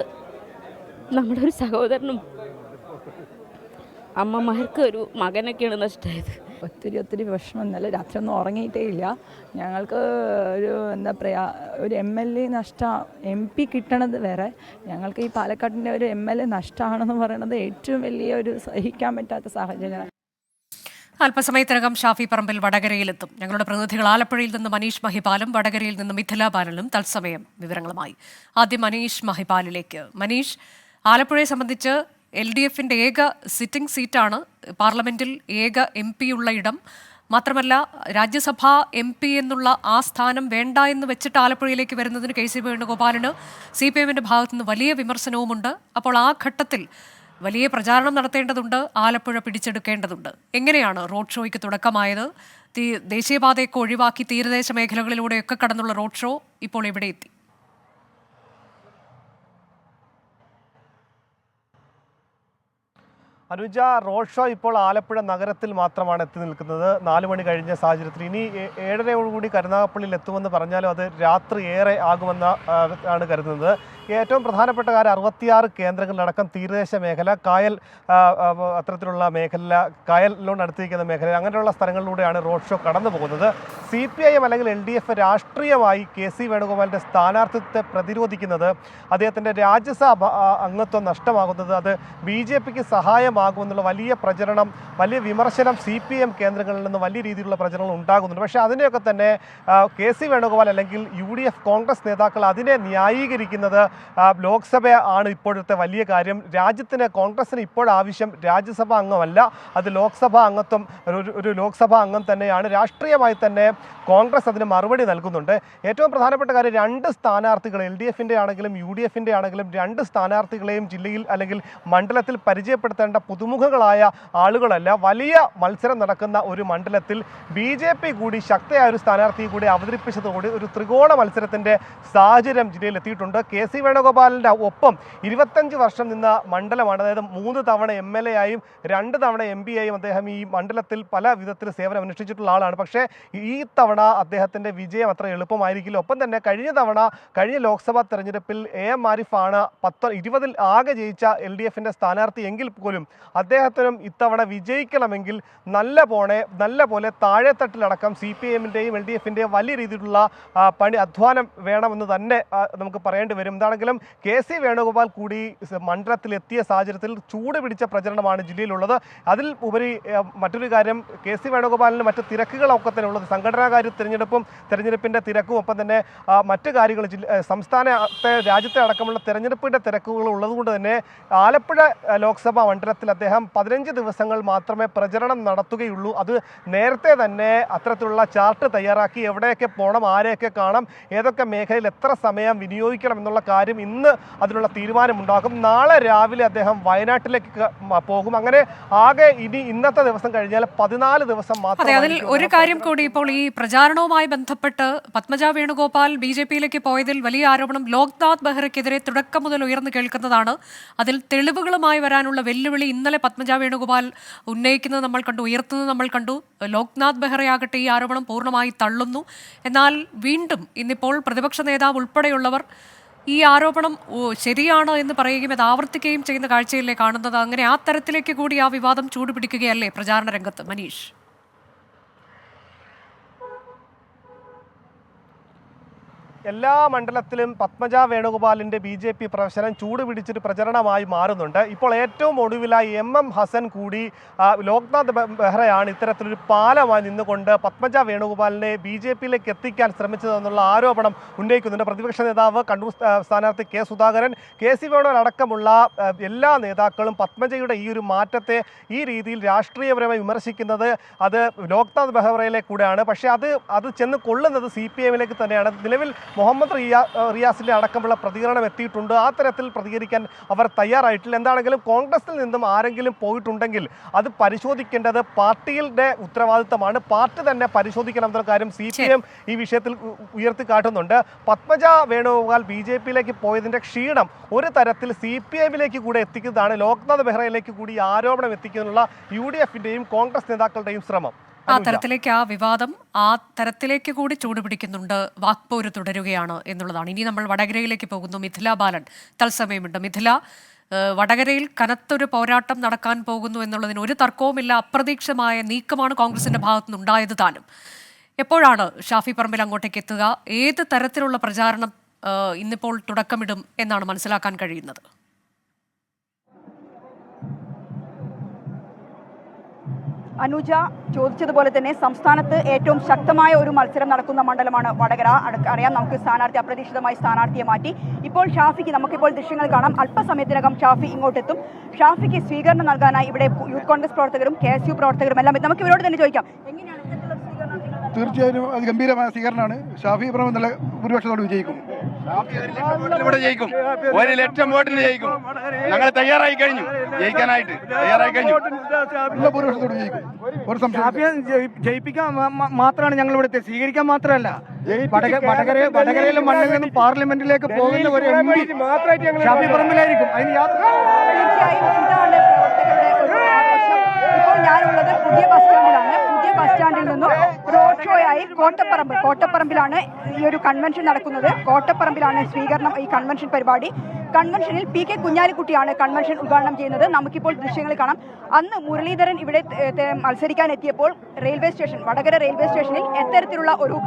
നമ്മുടെ ഒരു സഹോദരനും അമ്മമാർക്ക് ഒരു മകനൊക്കെയാണ് നഷ്ടമായത്. ഒത്തിരി വിഷമം. ഇന്നലെ രാത്രി ഒന്നും ഉറങ്ങിയിട്ടേ ഇല്ല. ഞങ്ങൾക്ക് ഒരു എന്താ പറയുക, ഒരു MLA നഷ്ടം, MP കിട്ടണത് വേറെ, ഞങ്ങൾക്ക് ഈ പാലക്കാടിൻ്റെ ഒരു MLA നഷ്ടമാണെന്ന് പറയുന്നത് ഏറ്റവും വലിയ ഒരു സഹിക്കാൻ പറ്റാത്ത സാഹചര്യമാണ്. അല്പസമയത്തിനകം ഷാഫി പറമ്പിൽ വടകരയിലെത്തും. ഞങ്ങളുടെ പ്രതിനിധികൾ ആലപ്പുഴയിൽ നിന്ന് മനീഷ് മഹിപാലും വടകരയിൽ നിന്ന് മിഥില ബാലനും തത്സമയം വിവരങ്ങളുമായി. ആദ്യം മനീഷ് മഹിപാലിലേക്ക്. മനീഷ്, ആലപ്പുഴയെ സംബന്ധിച്ച് LDFന്റെ ഏക സിറ്റിംഗ് സീറ്റാണ്, പാർലമെന്റിൽ ഏക MP ഉള്ള ഇടം. മാത്രമല്ല രാജ്യസഭാ MP എന്നുള്ള ആ സ്ഥാനം വേണ്ട എന്ന് വെച്ചിട്ട് ആലപ്പുഴയിലേക്ക് വരുന്നതിന് KC വേണുഗോപാലിന് CPM-ന്റെ ഭാഗത്തുനിന്ന് വലിയ വിമർശനവുമുണ്ട്. അപ്പോൾ ആ ഘട്ടത്തിൽ വലിയ പ്രചാരണം നടത്തേണ്ടതുണ്ട്, ആലപ്പുഴ പിടിച്ചെടുക്കേണ്ടതുണ്ട്. എങ്ങനെയാണ് റോഡ് ഷോയ്ക്ക് തുടക്കമായത്? ദേശീയപാതയൊക്കെ ഒഴിവാക്കി തീരദേശ മേഖലകളിലൂടെയൊക്കെ കടന്നുള്ള റോഡ് ഷോ ഇപ്പോൾ എവിടെ എത്തി? അനുജ, റോഡ് ഷോ ഇപ്പോൾ ആലപ്പുഴ നഗരത്തിൽ മാത്രമാണ് എത്തി നിൽക്കുന്നത്. 4 മണി കഴിഞ്ഞ സാഹചര്യത്തിൽ ഇനി 7:30 കരുനാഗപ്പള്ളിയിൽ എത്തുമെന്ന് പറഞ്ഞാലും അത് രാത്രി ഏറെ ആകുമെന്ന് ആണ് കരുതുന്നത്. ഏറ്റവും പ്രധാനപ്പെട്ട കാര്യം 66 കേന്ദ്രങ്ങളിലടക്കം തീരദേശ മേഖല, കായൽ അത്തരത്തിലുള്ള മേഖല, കായലിനോട് അടുത്തിരിക്കുന്ന മേഖല, അങ്ങനെയുള്ള സ്ഥലങ്ങളിലൂടെയാണ് റോഡ് ഷോ കടന്നു പോകുന്നത്. CPIM അല്ലെങ്കിൽ LDF രാഷ്ട്രീയമായി KC വേണുഗോപാലിൻ്റെ സ്ഥാനാർത്ഥിത്വത്തെ പ്രതിരോധിക്കുന്നത്, അദ്ദേഹത്തിൻ്റെ രാജ്യസഭ അംഗത്വം നഷ്ടമാകുന്നത് അത് BJPക്ക് സഹായമാകുമെന്നുള്ള വലിയ പ്രചരണം, വലിയ വിമർശനം CPM കേന്ദ്രങ്ങളിൽ നിന്ന് വലിയ രീതിയിലുള്ള പ്രചരണങ്ങൾ ഉണ്ടാകുന്നുണ്ട്. പക്ഷേ അതിനെയൊക്കെ തന്നെ KC വേണുഗോപാൽ അല്ലെങ്കിൽ UDF കോൺഗ്രസ് നേതാക്കൾ അതിനെ ന്യായീകരിക്കുന്നത് ലോക്സഭ ആണ് ഇപ്പോഴത്തെ വലിയ കാര്യം. രാജ്യത്തിന് കോൺഗ്രസിന് ഇപ്പോഴാവശ്യം രാജ്യസഭാ അംഗമല്ല, അത് ലോക്സഭാ അംഗത്വം, ഒരു ലോക്സഭാ അംഗം തന്നെയാണ്. രാഷ്ട്രീയമായി തന്നെ കോൺഗ്രസ് അതിന് മറുപടി നൽകുന്നുണ്ട്. ഏറ്റവും പ്രധാനപ്പെട്ട കാര്യം 2 സ്ഥാനാർത്ഥികൾ LDFിൻ്റെ ആണെങ്കിലും UDFിൻ്റെ ആണെങ്കിലും 2 സ്ഥാനാർത്ഥികളെയും ജില്ലയിൽ അല്ലെങ്കിൽ മണ്ഡലത്തിൽ പരിചയപ്പെടുത്തേണ്ട പുതുമുഖങ്ങളായ ആളുകളല്ല. വലിയ മത്സരം നടക്കുന്ന ഒരു മണ്ഡലത്തിൽ BJP കൂടി ശക്തയായ ഒരു സ്ഥാനാർത്ഥിയെ കൂടി അവതരിപ്പിച്ചതോടെ ഒരു ത്രികോണ മത്സരത്തിൻ്റെ സാഹചര്യം ജില്ലയിൽ എത്തിയിട്ടുണ്ട്. KC വേണുഗോപാലിൻ്റെ ഒപ്പം 25 വർഷം നിന്ന മണ്ഡലമാണ്. അതായത് 3 തവണ MLA ആയും 2 തവണ MP ആയും അദ്ദേഹം ഈ മണ്ഡലത്തിൽ പല വിധത്തിൽ സേവനം അനുഷ്ഠിച്ചിട്ടുള്ള ആളാണ്. പക്ഷേ ഈ തവണ അദ്ദേഹത്തിൻ്റെ വിജയം അത്ര എളുപ്പമായിരിക്കില്ല. ഒപ്പം തന്നെ കഴിഞ്ഞ ലോക്സഭാ തെരഞ്ഞെടുപ്പിൽ AM ആരിഫാണ് 20 ആകെ ജയിച്ച LDFിൻ്റെ സ്ഥാനാർത്ഥി എങ്കിൽ പോലും അദ്ദേഹത്തിനും ഇത്തവണ വിജയിക്കണമെങ്കിൽ നല്ല പോലെ താഴെത്തട്ടിലടക്കം CPIഎമ്മിൻ്റെയും LDFിൻ്റെയും വലിയ രീതിയിലുള്ള അധ്വാനം വേണമെന്ന് തന്നെ നമുക്ക് പറയേണ്ടി വരും. എന്താണെങ്കിലും KC വേണുഗോപാൽ കൂടി മണ്ഡലത്തിലെത്തിയ സാഹചര്യത്തിൽ ചൂട് പിടിച്ച പ്രചരണമാണ് ജില്ലയിലുള്ളത്. അതിൽ ഉപരി മറ്റൊരു കാര്യം, KC വേണുഗോപാലിന് മറ്റ് തിരക്കുകളൊക്കെ തന്നെ ഉള്ളത്. സംഘടനാകാര്യ തെരഞ്ഞെടുപ്പിൻ്റെ തിരക്കും ഒപ്പം തന്നെ മറ്റു കാര്യങ്ങൾ രാജ്യത്തെ അടക്കമുള്ള തെരഞ്ഞെടുപ്പിൻ്റെ തിരക്കുകൾ ഉള്ളതുകൊണ്ട് തന്നെ ആലപ്പുഴ ലോക്സഭാ മണ്ഡലത്തിൽ അദ്ദേഹം 15 ദിവസങ്ങൾ മാത്രമേ പ്രചരണം നടത്തുകയുള്ളൂ. അത് നേരത്തെ തന്നെ അത്തരത്തിലുള്ള ചാർട്ട് തയ്യാറാക്കി എവിടെയൊക്കെ പോകണം, ആരെയൊക്കെ കാണാം, ഏതൊക്കെ മേഖലയിൽ എത്ര സമയം വിനിയോഗിക്കണം എന്നുള്ള കാര്യം ഇന്ന് അതിനുള്ള തീരുമാനമുണ്ടാകും. നാളെ രാവിലെ അദ്ദേഹം വയനാട്ടിലേക്ക് പോകും. അങ്ങനെ ആകെ ഇന്നത്തെ ദിവസം കഴിഞ്ഞാൽ 14 ദിവസം മാത്രം. അതിൽ ഒരു കാര്യം കൂടി, ഇപ്പോൾ ഈ പ്രചാരണവുമായി ബന്ധപ്പെട്ട് പത്മജ വേണുഗോപാൽ BJPയിലേക്ക് പോയതിൽ വലിയ ആരോപണം ലോക്നാഥ് ബെഹ്റയ്ക്കെതിരെ തുടക്കം മുതൽ ഉയർന്നു കേൾക്കുന്നതാണ്. അതിൽ തെളിവുകളുമായി വരാനുള്ള വെല്ലുവിളി ഇന്നലെ പത്മജ വേണുഗോപാൽ ഉന്നയിക്കുന്നത് നമ്മൾ കണ്ടു, ഉയർത്തുന്നത് നമ്മൾ കണ്ടു. ലോക്നാഥ് ബെഹ്റയാകട്ടെ ഈ ആരോപണം പൂർണ്ണമായി തള്ളുന്നു. എന്നാൽ വീണ്ടും ഇന്നിപ്പോൾ പ്രതിപക്ഷ നേതാവ് ഉൾപ്പെടെയുള്ളവർ ഈ ആരോപണം ശരിയാണ് എന്ന് പറയുകയും അത് ആവർത്തിക്കുകയും ചെയ്യുന്ന കാഴ്ചയിലെ കാണുന്നത്. അങ്ങനെ ആ തരത്തിലേക്ക് കൂടി ആ വിവാദം ചൂടുപിടിക്കുകയല്ലേ പ്രചാരണ രംഗത്ത്? മനീഷ്, എല്ലാ മണ്ഡലത്തിലും പത്മജ വേണുഗോപാലിൻ്റെ BJP പ്രവേശനം ചൂടുപിടിച്ചൊരു പ്രചരണമായി മാറുന്നുണ്ട്. ഇപ്പോൾ ഏറ്റവും ഒടുവിലായി MM ഹസൻ കൂടി ലോക്നാഥ് ബെഹ്റയാണ് ഇത്തരത്തിലൊരു പാലമായി നിന്നുകൊണ്ട് പത്മജ വേണുഗോപാലിനെ BJPയിലേക്ക് എത്തിക്കാൻ ശ്രമിച്ചതെന്നുള്ള ആരോപണം ഉന്നയിക്കുന്നുണ്ട്. പ്രതിപക്ഷ നേതാവ് കണ്ണൂർ സ്ഥാനാർത്ഥി K സുധാകരൻ, KC വേണുഗോപാൽ അടക്കമുള്ള എല്ലാ നേതാക്കളും പത്മജയുടെ ഈ ഒരു മാറ്റത്തെ ഈ രീതിയിൽ രാഷ്ട്രീയപരമായി വിമർശിക്കുന്നത് അത് ലോക്നാഥ് ബെഹ്റയിലേക്ക് കൂടെയാണ്. പക്ഷേ അത് ചെന്ന് കൊള്ളുന്നത് CPIഎമ്മിലേക്ക് തന്നെയാണ്. നിലവിൽ മുഹമ്മദ് റിയാസിന്റെ അടക്കമുള്ള പ്രതികരണം എത്തിയിട്ടുണ്ട്. ആ തരത്തിൽ പ്രതികരിക്കാൻ അവർ തയ്യാറായിട്ടില്ല. എന്താണെങ്കിലും കോൺഗ്രസിൽ നിന്നും ആരെങ്കിലും പോയിട്ടുണ്ടെങ്കിൽ അത് പരിശോധിക്കേണ്ടത് പാർട്ടിയുടെ ഉത്തരവാദിത്തമാണ്. പാർട്ടി തന്നെ പരിശോധിക്കണം എന്ന കാര്യം CPIഎം ഈ വിഷയത്തിൽ ഉയർത്തിക്കാട്ടുന്നുണ്ട്. പത്മജ വേണുഗോപാൽ BJPയിലേക്ക് പോയതിന്റെ ക്ഷീണം ഒരു തരത്തിൽ CPIഎമ്മിലേക്ക് കൂടെ എത്തിക്കുന്നതാണ്. ലോക്നാഥ് ബെഹ്റയിലേക്ക് കൂടി ആരോപണം എത്തിക്കുന്നതിനുള്ള UDFിന്റെയും കോൺഗ്രസ് നേതാക്കളുടെയും ശ്രമം. ആ തരത്തിലേക്ക് ആ വിവാദം ആ തരത്തിലേക്ക് കൂടി ചൂടുപിടിക്കുന്നുണ്ട്. വാക്പോര് തുടരുകയാണ് എന്നുള്ളതാണ്. ഇനി നമ്മൾ വടകരയിലേക്ക് പോകുന്നു. മിഥില ബാലൻ തത്സമയമുണ്ട്. മിഥില, വടകരയിൽ കനത്തൊരു പോരാട്ടം നടക്കാൻ പോകുന്നു എന്നുള്ളതിന് ഒരു തർക്കവുമില്ല. അപ്രതീക്ഷിതമായ നീക്കമാണ് കോൺഗ്രസിന്റെ ഭാഗത്തുനിന്നുണ്ടായത് താനും. എപ്പോഴാണ് ഷാഫി പറമ്പിൽ അങ്ങോട്ടേക്ക് എത്തുക? ഏത് തരത്തിലുള്ള പ്രചാരണം ഇന്നിപ്പോൾ തുടക്കമിടും എന്നാണ് മനസ്സിലാക്കാൻ കഴിയുന്നത്? അനുജ ചോദിച്ചതുപോലെ തന്നെ സംസ്ഥാനത്ത് ഏറ്റവും ശക്തമായ ഒരു മത്സരം നടക്കുന്ന മണ്ഡലമാണ് വടകര. അറിയാം, നമുക്ക് അപ്രതീക്ഷിതമായി സ്ഥാനാർത്ഥിയെ മാറ്റി. ഇപ്പോൾ ഷാഫിക്ക് നമുക്കിപ്പോൾ ദൃശ്യങ്ങൾ കാണാം. അല്പസമയത്തിനകം ഷാഫി ഇങ്ങോട്ടെത്തും. ഷാഫിക്ക് സ്വീകരണം നൽകാനായി ഇവിടെ യൂത്ത് കോൺഗ്രസ് പ്രവർത്തകരും KSU പ്രവർത്തകരും എല്ലാം നമുക്ക് ഇവരോട് തന്നെ ചോദിക്കാം, എങ്ങനെയാണ് തീർച്ചയായും അത് ഗംഭീരമായ സ്വീകരണമാണ്. ഷാഫി ഇബ്രാഹിം നല്ല ഭൂരിപക്ഷത്തോട് വിജയിക്കും. ഇവിടെ ജയിക്കും. 1 ലക്ഷം വോട്ടിന് ജയിക്കും. ഞങ്ങൾ തയ്യാറായി കഴിഞ്ഞു, ജയിക്കാനായിട്ട് തയ്യാറായി കഴിഞ്ഞു. ഭൂരിപക്ഷത്തോട് ജയിക്കും. ഒരു സംശയം ജയിപ്പിക്കാൻ മാത്രമാണ് ഞങ്ങൾ ഇവിടെ സ്വീകരിക്കാൻ മാത്രമല്ല, വടകരയിലെ മണ്ണിൽ നിന്നും പാർലമെന്റിലേക്ക് പോകുന്ന ഒരു MP ഷാഫി പറമ്പിലായിരിക്കും. അതിന് തീർച്ചയായും ഇതാണ് പ്രവർത്തകരുടെ ഒരു ആവേശം. ഇപ്പോൾ ഞാനുള്ളത് പുതിയ ബസ് സ്റ്റാൻഡിലാണ്. പുതിയ ബസ് സ്റ്റാൻഡിൽ നിന്നും റോഡ് ഷോ ആയി കോട്ടപ്പറമ്പിലാണ് ഈ ഒരു കൺവെൻഷൻ നടക്കുന്നത്. കോട്ടപ്പറമ്പിലാണ് സ്വീകരണം, ഈ കൺവെൻഷൻ പരിപാടി. കൺവെൻഷനിൽ PK കുഞ്ഞാലിക്കുട്ടിയാണ് കൺവെൻഷൻ ഉദ്ഘാടനം ചെയ്യുന്നത്. നമുക്കിപ്പോൾ ദൃശ്യങ്ങൾ കാണാം. അന്ന് മുരളീധരൻ ഇവിടെ മത്സരിക്കാൻ എത്തിയപ്പോൾ വടകര റെയിൽവേ സ്റ്റേഷനിൽ എത്തരത്തിലുള്ള ഒരു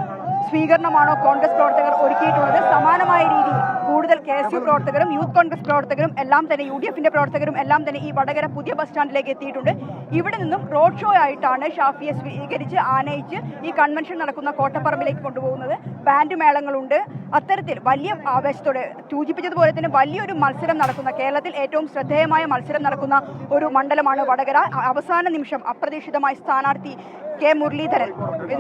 സ്വീകരണമാണോ കോൺഗ്രസ് പ്രവർത്തകർ ഒരുക്കിയിട്ടുള്ളത്? സമാനമായ രീതിയിൽ കൂടുതൽ KSU പ്രവർത്തകരും യൂത്ത് കോൺഗ്രസ് പ്രവർത്തകരും എല്ലാം തന്നെ UDFന്റെ പ്രവർത്തകരും എല്ലാം തന്നെ ഈ വടകര പുതിയ ബസ് സ്റ്റാൻഡിലേക്ക് എത്തിയിട്ടുണ്ട്. ഇവിടെ നിന്നും റോഡ് ഷോ ആയിട്ടാണ് ഷാഫിയെ സ്വീകരിച്ച് ആനയിച്ച് ഈ കൺവെൻഷൻ നടക്കുന്ന കോട്ടപ്പറമ്പിലേക്ക് കൊണ്ടുപോകുന്നത്. ബാൻഡ് മേളങ്ങളുണ്ട്. അത്തരത്തിൽ വലിയ ആവേശത്തോടെ സൂചിപ്പിച്ചതുപോലെ തന്നെ വലിയൊരു മത്സരം നടക്കുന്ന, കേരളത്തിൽ ഏറ്റവും ശ്രദ്ധേയമായ മത്സരം നടക്കുന്ന ഒരു മണ്ഡലമാണ് വടകര. അവസാന നിമിഷം അപ്രതീക്ഷിതമായി സ്ഥാനാർത്ഥി K. മുരളീധരൻ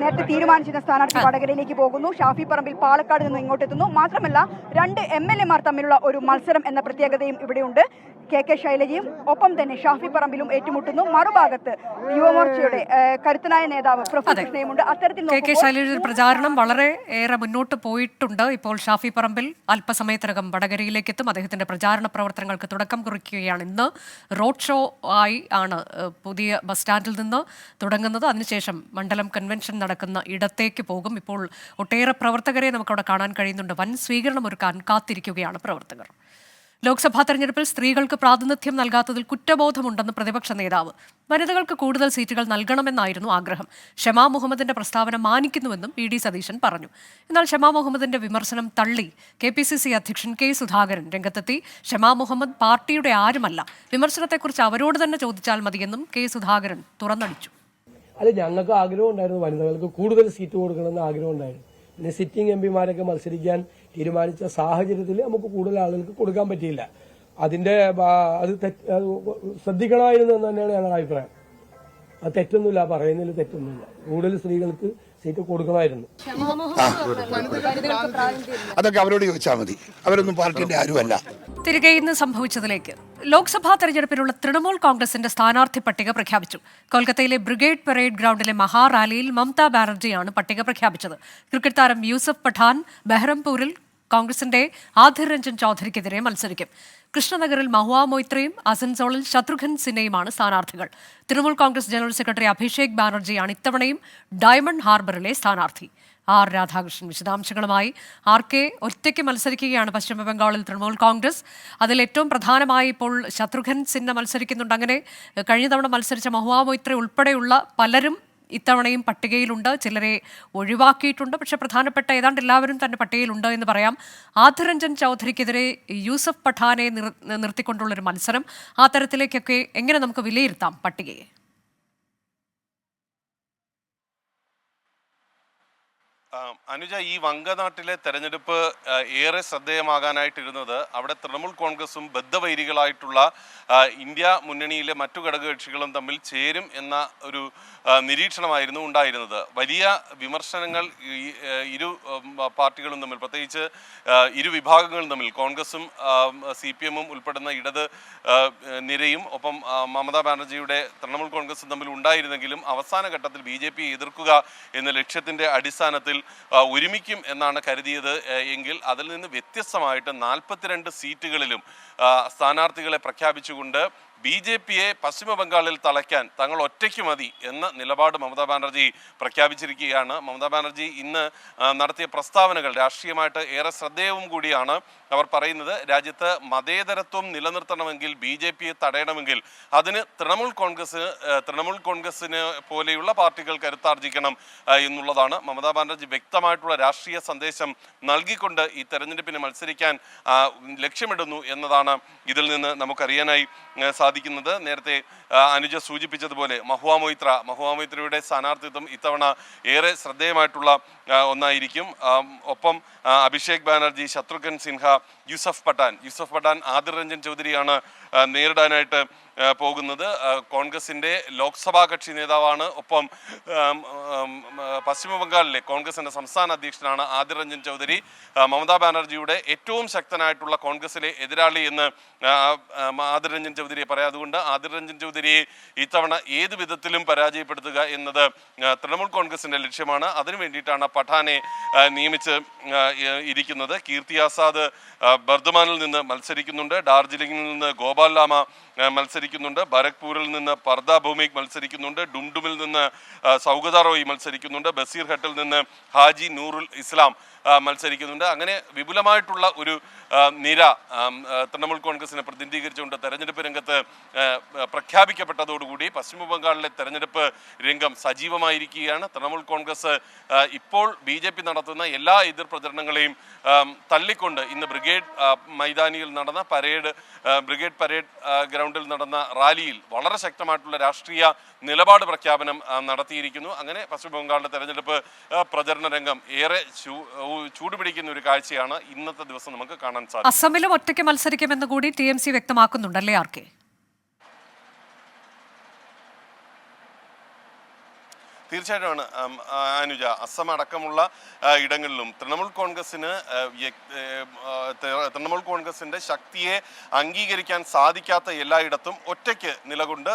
നേരത്തെ തീരുമാനിച്ചിരുന്ന സ്ഥാനാർത്ഥി വടകരയിലേക്ക് പോകുന്നു. ഷാഫി പറമ്പിൽ പാലക്കാട് നിന്ന് ഇങ്ങോട്ടെത്തുന്നു. മാത്രമല്ല 2 MLA-മാർ തമ്മിലുള്ള ഒരു മത്സരം എന്ന പ്രത്യേകതയും ഇവിടെയുണ്ട്. KK ശൈലജയും ഒപ്പം തന്നെ ഷാഫി പറമ്പിലും ഏറ്റുമുട്ടുന്നു. മറുഭാഗത്ത് യുവമോർച്ചയുടെ കരുത്തനായ നേതാവ് പ്രഫുൽ കൃഷ്ണയുമുണ്ട്. അത്തരത്തിൽ KK ശൈലജയുടെ പ്രചാരണം വളരെ ഏറെ മുന്നോട്ട് പോയിട്ടുണ്ട്. ഇപ്പോൾ ഷാഫി പറമ്പിൽ അല്പസമയത്തിനകം വടകരയിലേക്ക് എത്തും. അദ്ദേഹത്തിന്റെ പ്രചാരണ പ്രവർത്തനങ്ങൾക്ക് തുടക്കം കുറിക്കുകയാണ്. ഇന്ന് റോഡ് ഷോ ആയി ആണ് പുതിയ ബസ് സ്റ്റാൻഡിൽ നിന്ന് തുടങ്ങുന്നത്. അതിനുശേഷം മണ്ഡലം കൺവെൻഷൻ നടക്കുന്ന ഇടത്തേക്ക് പോകും. ഇപ്പോൾ ഒട്ടേറെ പ്രവർത്തകരെ നമുക്കവിടെ കാണാൻ കഴിയുന്നുണ്ട്. വൻ സ്വീകരണം ഒരുക്കാൻ കാത്തിരിക്കുകയാണ് പ്രവർത്തകർ. ലോക്സഭാ തെരഞ്ഞെടുപ്പിൽ സ്ത്രീകൾക്ക് പ്രാതിനിധ്യം നൽകാത്തതിൽ കുറ്റബോധമുണ്ടെന്ന് പ്രതിപക്ഷ നേതാവ്. വനിതകൾക്ക് കൂടുതൽ സീറ്റുകൾ നൽകണമെന്നായിരുന്നു ആഗ്രഹം. ഷമാ മുഹമ്മദിന്റെ പ്രസ്താവന മാനിക്കുന്നുവെന്നും PD സതീശൻ പറഞ്ഞു. എന്നാൽ ഷമാ മുഹമ്മദിന്റെ വിമർശനം തള്ളി KPCC അധ്യക്ഷൻ K. സുധാകരൻ രംഗത്തെത്തി. ഷമാ മുഹമ്മദ് പാർട്ടിയുടെ ആരുമല്ല, വിമർശനത്തെക്കുറിച്ച് അവരോട് തന്നെ ചോദിച്ചാൽ മതിയെന്നും K. സുധാകരൻ തുറന്നടിച്ചു. അല്ല, ഞങ്ങൾക്ക് ആഗ്രഹം ഉണ്ടായിരുന്നു വനിതകൾക്ക് കൂടുതൽ സീറ്റ് കൊടുക്കണമെന്ന് ആഗ്രഹം ഉണ്ടായിരുന്നു. പിന്നെ സിറ്റിംഗ് MPമാരൊക്കെ മത്സരിക്കാൻ തീരുമാനിച്ച സാഹചര്യത്തിൽ നമുക്ക് കൂടുതൽ ആളുകൾക്ക് കൊടുക്കാൻ പറ്റിയില്ല. അത് ശ്രദ്ധിക്കണമായിരുന്നു എന്ന് തന്നെയാണ് ഞങ്ങളുടെ അഭിപ്രായം. അത് തെറ്റൊന്നുമില്ല, പറയുന്നതിൽ തെറ്റൊന്നുമില്ല. കൂടുതൽ സ്ത്രീകൾക്ക് സീറ്റ് കൊടുക്കണമായിരുന്നു. അതൊക്കെ അവരോട് ചോദിച്ചാൽ മതി, അവരൊന്നും പാർട്ടിന്റെ ആരുമല്ല. തിരികെ ഇന്ന് സംഭവിച്ചതിലേക്ക്. ലോക്സഭാ തെരഞ്ഞെടുപ്പിനുള്ള തൃണമൂൽ കോൺഗ്രസിന്റെ സ്ഥാനാർത്ഥി പട്ടിക പ്രഖ്യാപിച്ചു. കൊൽക്കത്തയിലെ ബ്രിഗേഡ് പരേഡ് ഗ്രൗണ്ടിലെ മഹാറാലിയിൽ മമതാ ബാനർജിയാണ് പട്ടിക പ്രഖ്യാപിച്ചത്. ക്രിക്കറ്റ് താരം യൂസഫ് പഠാൻ ബെഹ്റംപൂരിൽ കോൺഗ്രസിന്റെ ആധിർ രഞ്ജൻ ചൌധരിക്കെതിരെ മത്സരിക്കും. കൃഷ്ണനഗറിൽ മഹുവ മൊയ്ത്രയും അസൻസോളിൽ ശത്രുഘ്ൻ സിൻഹയുമാണ് സ്ഥാനാർത്ഥികൾ. തൃണമൂൽ കോൺഗ്രസ് ജനറൽ സെക്രട്ടറി അഭിഷേക് ബാനർജിയാണ് ഇത്തവണയും ഡയമണ്ട് ഹാർബറിലെ സ്ഥാനാർത്ഥി. R. രാധാകൃഷ്ണൻ വിശദാംശങ്ങളുമായി. RK ഒറ്റയ്ക്ക് മത്സരിക്കുകയാണ് പശ്ചിമബംഗാളിൽ തൃണമൂൽ കോൺഗ്രസ്. അതിൽ ഏറ്റവും പ്രധാനമായി ഇപ്പോൾ ശത്രുഘ്ൻ സിൻഹ മത്സരിക്കുന്നുണ്ട്. അങ്ങനെ കഴിഞ്ഞ തവണ മത്സരിച്ച മഹുവ മൊയ്ത്ര ഉൾപ്പെടെയുള്ള പലരും ഇത്തവണയും പട്ടികയിലുണ്ട്. ചിലരെ ഒഴിവാക്കിയിട്ടുണ്ട്. പക്ഷെ പ്രധാനപ്പെട്ട ഏതാണ്ട് എല്ലാവരും തന്നെ പട്ടികയിലുണ്ട് എന്ന് പറയാം. ആധിർ രഞ്ജൻ ചൌധരിക്കെതിരെ യൂസഫ് പഠാനെ നിർത്തിക്കൊണ്ടുള്ളൊരു മത്സരം, ആ തരത്തിലേക്കൊക്കെ എങ്ങനെ നമുക്ക് വിലയിരുത്താം പട്ടികയെ? അനുജ, ഈ വങ്കനാട്ടിലെ തെരഞ്ഞെടുപ്പ് ഏറെ ശ്രദ്ധേയമാകാനായിട്ടിരുന്നത് അവിടെ തൃണമൂൽ കോൺഗ്രസും ബദ്ധവൈരികളായിട്ടുള്ള ഇന്ത്യ മുന്നണിയിലെ മറ്റു ഘടകകക്ഷികളും തമ്മിൽ ചേരും എന്ന ഒരു നിരീക്ഷണമായിരുന്നു ഉണ്ടായിരുന്നത്. വലിയ വിമർശനങ്ങൾ ഇരു പാർട്ടികളും തമ്മിൽ, പ്രത്യേകിച്ച് ഇരു വിഭാഗങ്ങളും തമ്മിൽ, കോൺഗ്രസും CPM-ഉം ഉൾപ്പെടുന്ന ഇടത് നിരയും ഒപ്പം മമതാ ബാനർജിയുടെ തൃണമൂൽ കോൺഗ്രസും തമ്മിൽ ഉണ്ടായിരുന്നെങ്കിലും അവസാന ഘട്ടത്തിൽ BJP എതിർക്കുക എന്ന ലക്ഷ്യത്തിന്റെ അടിസ്ഥാനത്തിൽ ഒരുമിക്കും എന്നാണ് കരുതിയത്. എങ്കിൽ അതിൽ നിന്ന് വ്യത്യസ്തമായിട്ട് 42 സീറ്റുകളിലും സ്ഥാനാർത്ഥികളെ പ്രഖ്യാപിച്ചുകൊണ്ട് BJP-യെ പശ്ചിമ ബംഗാളിൽ തളയ്ക്കാൻ തങ്ങൾ ഒറ്റയ്ക്ക് മതി എന്ന നിലപാട് മമതാ ബാനർജി പ്രഖ്യാപിച്ചിരിക്കുകയാണ്. മമതാ ബാനർജി ഇന്ന് നടത്തിയ പ്രസ്താവനകൾ രാഷ്ട്രീയമായിട്ട് ഏറെ ശ്രദ്ധേയവും കൂടിയാണ്. അവർ പറയുന്നത്, രാജ്യത്ത് മതേതരത്വം നിലനിർത്തണമെങ്കിൽ, BJP-യെ തടയണമെങ്കിൽ അതിന് തൃണമൂൽ കോൺഗ്രസിന് പോലെയുള്ള പാർട്ടികൾ കരുത്താർജിക്കണം എന്നുള്ളതാണ്. മമതാ ബാനർജി വ്യക്തമായിട്ടുള്ള രാഷ്ട്രീയ സന്ദേശം നൽകിക്കൊണ്ട് ഈ തെരഞ്ഞെടുപ്പിന് മത്സരിക്കാൻ ലക്ഷ്യമിടുന്നു എന്നതാണ് ഇതിൽ നിന്ന് നമുക്കറിയാനായി സാധിക്കുന്നത്. നേരത്തെ അനുജ സൂചിപ്പിച്ചതുപോലെ മഹുവ മൊയ്ത്രയുടെ സ്ഥാനാർത്ഥിത്വം ഇത്തവണ ഏറെ ശ്രദ്ധേയമായിട്ടുള്ള ഒന്നായിരിക്കും. ഒപ്പം അഭിഷേക് ബാനർജി, ശത്രുഘ്ൻ സിൻഹ, യൂസഫ് പഠാൻ ആദിർ രഞ്ജൻ ചൗധരിയാണ് നേരിടാനായിട്ട് പോകുന്നത്. കോൺഗ്രസിന്റെ ലോക്സഭാ കക്ഷി നേതാവാണ്. ഒപ്പം പശ്ചിമ ബംഗാളിലെ കോൺഗ്രസിന്റെ സംസ്ഥാന അധ്യക്ഷനാണ് ആദിർ രഞ്ജൻ ചൗധരി. മമതാ ബാനർജിയുടെ ഏറ്റവും ശക്തനായിട്ടുള്ള കോൺഗ്രസിലെ എതിരാളി എന്ന് ആദിർ രഞ്ജൻ ചൗധരിയെ പറയാം. അതുകൊണ്ട് ആദിർ രഞ്ജൻ ചൗധരിയെ ഇത്തവണ ഏത് വിധത്തിലും പരാജയപ്പെടുത്തുക എന്നത് തൃണമൂൽ കോൺഗ്രസിന്റെ ലക്ഷ്യമാണ്. അതിനു വേണ്ടിയിട്ടാണ് പഠാനെ നിയമിച്ച് ഇരിക്കുന്നത്. കീർത്തി ആസാദ് ബർദ്വാനിൽ നിന്ന് മത്സരിക്കുന്നുണ്ട്. ഡാർജിലിംഗിൽ നിന്ന് ഗോപാൽ ലാമ മത്സരിക്കുന്നുണ്ട്. ബരക്പൂരിൽ നിന്ന് പർദ ഭൗമിക് മത്സരിക്കുന്നുണ്ട്. ഡുംഡുമിൽ നിന്ന് സൗഗത റോയ് മത്സരിക്കുന്നുണ്ട്. ബസീർ ഹട്ടിൽ നിന്ന് ഹാജി നൂറുൽ ഇസ്ലാം മത്സരിക്കുന്നുണ്ട്. അങ്ങനെ വിപുലമായിട്ടുള്ള ഒരു നിര തൃണമൂൽ കോൺഗ്രസിനെ പ്രതിനിധീകരിച്ചുകൊണ്ട് തെരഞ്ഞെടുപ്പ് രംഗത്ത് പ്രഖ്യാപിക്കപ്പെട്ടതോടുകൂടി പശ്ചിമ ബംഗാളിലെ തെരഞ്ഞെടുപ്പ് രംഗം സജീവമായിരിക്കുകയാണ്. തൃണമൂൽ കോൺഗ്രസ് ഇപ്പോൾ BJP നടത്തുന്ന എല്ലാ എതിർ പ്രചരണങ്ങളെയും തള്ളിക്കൊണ്ട് ഇന്ന് ബ്രിഗേഡ് മൈതാനിയിൽ നടന്ന ബ്രിഗേഡ് പരേഡ് ഗ്രൗണ്ടിൽ നടന്ന റാലിയിൽ വളരെ ശക്തമായിട്ടുള്ള രാഷ്ട്രീയ നിലപാട് പ്രഖ്യാപനം നടത്തിയിരിക്കുന്നു. അങ്ങനെ പശ്ചിമ ബംഗാളിലെ തെരഞ്ഞെടുപ്പ് പ്രചരണ രംഗം ഏറെ ചൂടുപിടിക്കുന്ന ഒരു കാഴ്ചയാണ് ഇന്നത്തെ ദിവസം നമുക്ക് കാണാൻ സാധിക്കും. അസമിലും ഒറ്റയ്ക്ക് മത്സരിക്കുമെന്ന് കൂടി TMC വ്യക്തമാക്കുന്നുണ്ടല്ലേ RK? തീർച്ചയായിട്ടുമാണ് അനുജ. അസം അടക്കമുള്ള ഇടങ്ങളിലും തൃണമൂൽ കോൺഗ്രസിന്റെ ശക്തിയെ അംഗീകരിക്കാൻ സാധിക്കാത്ത എല്ലായിടത്തും ഒറ്റയ്ക്ക് നിലകൊണ്ട്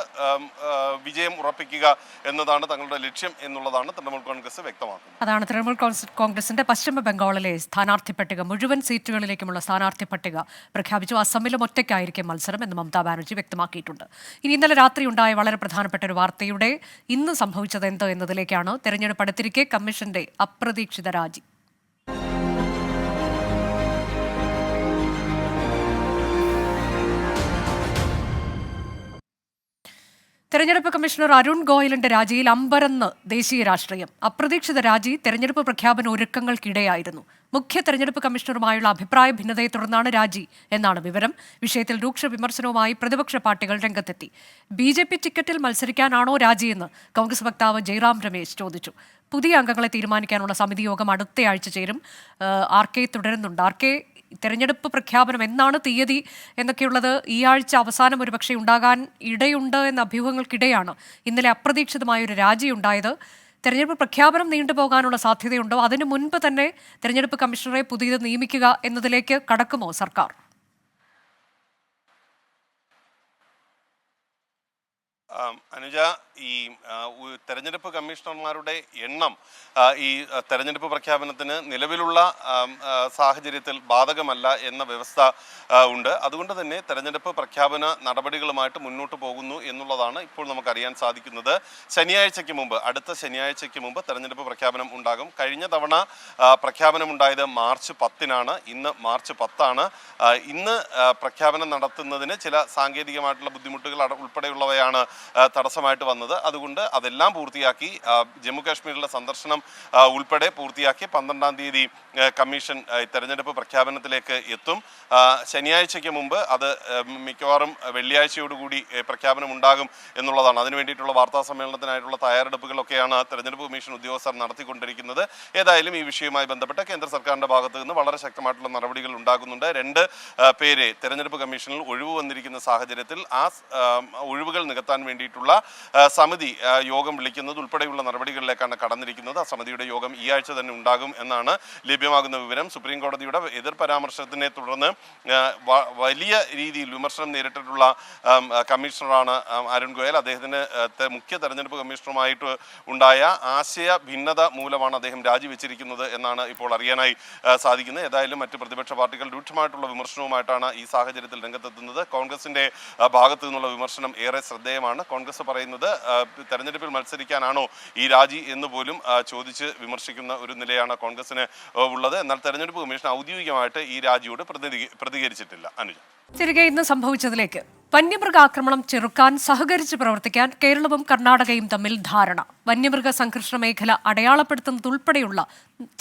വിജയം ഉറപ്പിക്കുക എന്നതാണ് തങ്ങളുടെ ലക്ഷ്യം എന്നുള്ളതാണ് തൃണമൂൽ കോൺഗ്രസ് വ്യക്തമാക്കുന്നത്. അതാണ് തൃണമൂൽ കോൺഗ്രസിന്റെ പശ്ചിമ ബംഗാളിലെ സ്ഥാനാർത്ഥി പട്ടിക, മുഴുവൻ സീറ്റുകളിലേക്കുമുള്ള സ്ഥാനാർത്ഥി പട്ടിക പ്രഖ്യാപിച്ചു. അസമിലും ഒറ്റയ്ക്കായിരിക്കും മത്സരം എന്ന് മമതാ ബാനർജി വ്യക്തമാക്കിയിട്ടുണ്ട്. ഇനി ഇന്നലെ രാത്രി ഉണ്ടായ വളരെ പ്രധാനപ്പെട്ട ഒരു വാർത്തയുടെ ഇന്ന് സംഭവിച്ചത് എന്ത് എന്നതിലേക്കാണ്. തെരഞ്ഞെടുപ്പ് അടുത്തിരിക്കെ കമ്മീഷന്റെ അപ്രതീക്ഷിത രാജി. തെരഞ്ഞെടുപ്പ് കമ്മീഷണർ അരുൺ ഗോയലിന്റെ രാജിയിൽ അമ്പരന്ന് ദേശീയ രാഷ്ട്രീയം. അപ്രതീക്ഷിത രാജി തെരഞ്ഞെടുപ്പ് പ്രഖ്യാപന ഒരുക്കങ്ങൾക്കിടെയായിരുന്നു. മുഖ്യ തെരഞ്ഞെടുപ്പ് കമ്മീഷണറുമായുള്ള അഭിപ്രായ ഭിന്നതയെ തുടർന്നാണ് രാജി എന്നാണ് വിവരം. വിഷയത്തിൽ രൂക്ഷ വിമർശനവുമായി പ്രതിപക്ഷ പാർട്ടികൾ രംഗത്തെത്തി. BJP ടിക്കറ്റിൽ മത്സരിക്കാനാണോ രാജിയെന്ന് കോൺഗ്രസ് വക്താവ് ജയറാം രമേശ് ചോദിച്ചു. പുതിയ അംഗങ്ങളെ തീരുമാനിക്കാനുള്ള സമിതി യോഗം അടുത്തയാഴ്ച ചേരും. RK തുടരുന്നുണ്ട്. RK, തെരഞ്ഞെടുപ്പ് പ്രഖ്യാപനം എന്നാണ് തീയതി എന്നൊക്കെയുള്ളത് ഈ ആഴ്ച അവസാനം ഒരുപക്ഷെ ഉണ്ടാകാൻ ഇടയുണ്ട് എന്ന അഭ്യൂഹങ്ങൾക്കിടെയാണ് ഇന്നലെ അപ്രതീക്ഷിതമായൊരു രാജി ഉണ്ടായത്. തെരഞ്ഞെടുപ്പ് പ്രഖ്യാപനം നീണ്ടുപോകാനുള്ള സാധ്യതയുണ്ടോ? അതിനു മുൻപ് തന്നെ തെരഞ്ഞെടുപ്പ് കമ്മീഷണറെ പുതിയത് നിയമിക്കുക എന്നതിലേക്ക് കടക്കുമോ സർക്കാർ? അനുജ, ഈ തെരഞ്ഞെടുപ്പ് കമ്മീഷണർമാരുടെ എണ്ണം ഈ തെരഞ്ഞെടുപ്പ് പ്രഖ്യാപനത്തിന് നിലവിലുള്ള സാഹചര്യത്തിൽ ബാധകമല്ല എന്ന വ്യവസ്ഥ ഉണ്ട്. അതുകൊണ്ട് തന്നെ തെരഞ്ഞെടുപ്പ് പ്രഖ്യാപന നടപടികളുമായിട്ട് മുന്നോട്ട് പോകുന്നു എന്നുള്ളതാണ് ഇപ്പോൾ നമുക്കറിയാൻ സാധിക്കുന്നത്. അടുത്ത ശനിയാഴ്ചയ്ക്ക് മുമ്പ് തെരഞ്ഞെടുപ്പ് പ്രഖ്യാപനം ഉണ്ടാകും. കഴിഞ്ഞ തവണ പ്രഖ്യാപനം ഉണ്ടായത് മാർച്ച് 10-നാണ്. ഇന്ന് മാർച്ച് 10-ആണ്. ഇന്ന് പ്രഖ്യാപനം നടത്തുന്നതിന് ചില സാങ്കേതികമായിട്ടുള്ള ബുദ്ധിമുട്ടുകൾ ഉൾപ്പെടെയുള്ളവയാണ് തടസ്സമായിട്ട് വന്നത്. അതുകൊണ്ട് അതെല്ലാം പൂർത്തിയാക്കി ജമ്മു കാശ്മീരിലെ സന്ദർശനം ഉൾപ്പെടെ പൂർത്തിയാക്കി 12-ാം തീയതി കമ്മീഷൻ തെരഞ്ഞെടുപ്പ് പ്രഖ്യാപനത്തിലേക്ക് എത്തും. ശനിയാഴ്ചയ്ക്ക് മുമ്പ് അത് മിക്കവാറും വെള്ളിയാഴ്ചയോടുകൂടി പ്രഖ്യാപനം ഉണ്ടാകും എന്നുള്ളതാണ്. അതിനു വേണ്ടിയിട്ടുള്ള വാർത്താ സമ്മേളനത്തിനായിട്ടുള്ള തയ്യാറെടുപ്പുകളൊക്കെയാണ് തെരഞ്ഞെടുപ്പ് കമ്മീഷൻ ഉദ്യോഗസ്ഥർ നടത്തിക്കൊണ്ടിരിക്കുന്നത്. ഏതായാലും ഈ വിഷയവുമായി ബന്ധപ്പെട്ട് കേന്ദ്ര സർക്കാരിന്റെ ഭാഗത്തു നിന്ന് വളരെ ശക്തമായിട്ടുള്ള നടപടികൾ ഉണ്ടാകുന്നുണ്ട്. 2 പേരെ തെരഞ്ഞെടുപ്പ് കമ്മീഷനിൽ ഒഴിവ് വന്നിരിക്കുന്ന സാഹചര്യത്തിൽ ആ ഒഴിവുകൾ നികത്താൻ വേണ്ടിയിട്ടുള്ള സമിതി യോഗം വിളിക്കുന്നത് ഉൾപ്പെടെയുള്ള നടപടികളിലേക്കാണ് കടന്നിരിക്കുന്നത്. ആ സമിതിയുടെ യോഗം ഈ ആഴ്ച തന്നെ ഉണ്ടാകും എന്നാണ് ലഭ്യമാകുന്ന വിവരം. സുപ്രീം കോടതിയുടെ എതിർ പരാമർശത്തിനെ തുടർന്ന് വലിയ രീതിയിൽ വിമർശനം നേരിട്ടിട്ടുള്ള കമ്മീഷണറാണ് അരുൺ ഗോയൽ. അദ്ദേഹത്തിന് മുഖ്യ തെരഞ്ഞെടുപ്പ് കമ്മീഷണറുമായിട്ട് ഉണ്ടായ ആശയ ഭിന്നത മൂലമാണ് അദ്ദേഹം രാജിവെച്ചിരിക്കുന്നത് എന്നാണ് ഇപ്പോൾ അറിയാനായി സാധിക്കുന്നത്. ഏതായാലും മറ്റ് പ്രതിപക്ഷ പാർട്ടികൾ രൂക്ഷമായിട്ടുള്ള വിമർശനവുമായിട്ടാണ് ഈ സാഹചര്യത്തിൽ രംഗത്തെത്തുന്നത്. കോൺഗ്രസിന്റെ ഭാഗത്തു നിന്നുള്ള വിമർശനം ഏറെ ശ്രദ്ധേയമാണ്. കോൺഗ്രസ് പറയുന്നത് തെരഞ്ഞെടുപ്പിൽ മത്സരിക്കാനാണോ ഈ രാജി എന്ന് പോലും ചോദിച്ച് വിമർശിക്കുന്ന ഒരു നിലയാണ് കോൺഗ്രസിന് ഉള്ളത്. എന്നാൽ തെരഞ്ഞെടുപ്പ് കമ്മീഷൻ ഔദ്യോഗികമായിട്ട് ഈ രാജിയോട് പ്രതികരിച്ചിട്ടില്ല. അനുജ, തിരികെ ഇന്ന് സംഭവിച്ചതിലേക്ക്. വന്യമൃഗാക്രമണം ചെറുക്കാൻ സഹകരിച്ച് പ്രവർത്തിക്കാൻ കേരളവും കർണാടകയും തമ്മിൽ ധാരണ. വന്യമൃഗ സംഘർഷണ മേഖല അടയാളപ്പെടുത്തുന്നതുൾപ്പെടെയുള്ള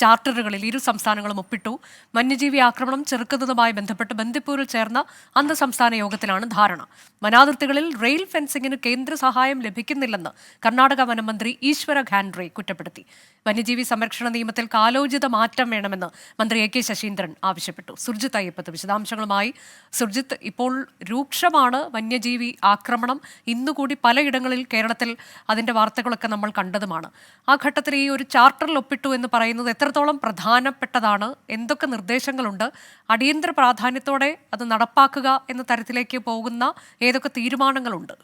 ചാർട്ടറുകളിൽ ഇരു സംസ്ഥാനങ്ങളും ഒപ്പിട്ടു. വന്യജീവി ആക്രമണം ചെറുക്കുന്നതുമായി ബന്ധപ്പെട്ട് ബന്ദിപ്പൂരിൽ ചേർന്ന അന്തർസംസ്ഥാന യോഗത്തിലാണ് ധാരണ. വനാതിർത്തികളിൽ റെയിൽ ഫെൻസിംഗിന് കേന്ദ്ര സഹായം ലഭിക്കുന്നില്ലെന്ന് കർണാടക വനമന്ത്രി ഈശ്വര ഖാൻഡ്രെ കുറ്റപ്പെടുത്തി. വന്യജീവി സംരക്ഷണ നിയമത്തിൽ കാലോചിത മാറ്റം വേണമെന്ന് മന്ത്രി AK ശശീന്ദ്രൻ ആവശ്യപ്പെട്ടു. സുർജിത്ത് അയ്യപ്പത്ത് വിശദാംശങ്ങളുമായി. സുർജിത്ത്, ഇപ്പോൾ രൂക്ഷമാണ് വന്യജീവി ആക്രമണം. ഇന്നുകൂടി പലയിടങ്ങളിൽ കേരളത്തിൽ അതിൻ്റെ വാർത്തകളൊക്കെ നമ്മൾ കണ്ടതുമാണ്. ആ ഘട്ടത്തിൽ ഈ ഒരു ചാർട്ടറിൽ ഒപ്പിട്ടു എന്ന് പറയുന്നത് എത്രത്തോളം പ്രധാനപ്പെട്ടതാണ്? എന്തൊക്കെ നിർദ്ദേശങ്ങളുണ്ട്? അടിയന്തര പ്രാധാന്യത്തോടെ അത് നടപ്പാക്കുക എന്ന തരത്തിലേക്ക് പോകുന്ന ഏതൊക്കെ തീരുമാനങ്ങളുണ്ട്?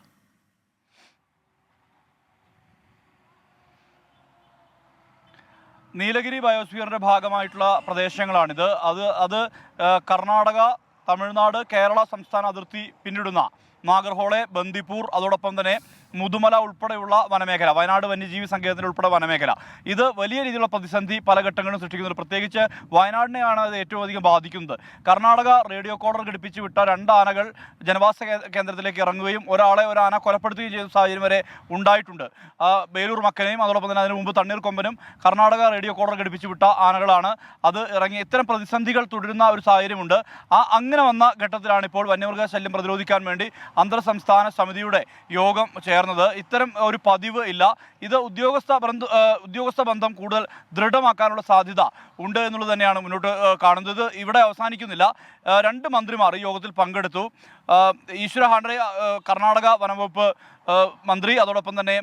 നീലഗിരി ബയോസ്ഫിയറിന്റെ ഭാഗമായിട്ടുള്ള പ്രദേശങ്ങളാണിത്. അത് കർണാടക, തമിഴ്നാട്, കേരള സംസ്ഥാന അതിർത്തി പിന്നിടുന്ന നാഗർഹോളെ, ബന്ദിപ്പൂർ, അതോടൊപ്പം തന്നെ മുതുമല ഉൾപ്പെടെയുള്ള വനമേഖല, വയനാട് വന്യജീവി സങ്കേതത്തിൽ ഉൾപ്പെടെ വനമേഖല, ഇത് വലിയ രീതിയിലുള്ള പ്രതിസന്ധി പല ഘട്ടങ്ങളും സൃഷ്ടിക്കുന്നുണ്ട്. പ്രത്യേകിച്ച് വയനാടിനെയാണ് അത് ഏറ്റവും അധികം ബാധിക്കുന്നത്. കർണാടക റേഡിയോ കോഡർ ഘടിപ്പിച്ച് വിട്ട 2 ആനകൾ ജനവാസ കേന്ദ്രത്തിലേക്ക് ഇറങ്ങുകയും ഒരു ആന കൊലപ്പെടുത്തുകയും ചെയ്ത സാഹചര്യം വരെ ഉണ്ടായിട്ടുണ്ട്. ബേലൂർ മക്കനെയും അതോടൊപ്പം തന്നെ അതിന് മുമ്പ് തണ്ണീർക്കൊമ്പനും കർണാടക റേഡിയോ കോഡർ ഘടിപ്പിച്ച് വിട്ട ആനകളാണ്. അത് ഇറങ്ങി ഇത്തരം പ്രതിസന്ധികൾ തുടരുന്ന ഒരു സാഹചര്യമുണ്ട്. അങ്ങനെ വന്ന ഘട്ടത്തിലാണ് ഇപ്പോൾ വന്യമൃഗ ശല്യം പ്രതിരോധിക്കാൻ വേണ്ടി അന്തർ സംസ്ഥാന സമിതിയുടെ യോഗം ചേർന്നത്. ഇത്തരം ഒരു പതിവ് ഇല്ല. ഇത് ഉദ്യോഗസ്ഥ ബന്ധം കൂടുതൽ ദൃഢമാക്കാനുള്ള സാധ്യത ഉണ്ട് എന്നുള്ളത് തന്നെയാണ് മുന്നോട്ട് കാണുന്നത്. ഇവിടെ അവസാനിക്കുന്നില്ല. 2 മന്ത്രിമാർ ഈ യോഗത്തിൽ പങ്കെടുത്തു. ഈശ്വര ഖാണ്ഡ്രെ കർണാടക വനംവകുപ്പ് മന്ത്രി, അതോടൊപ്പം തന്നെ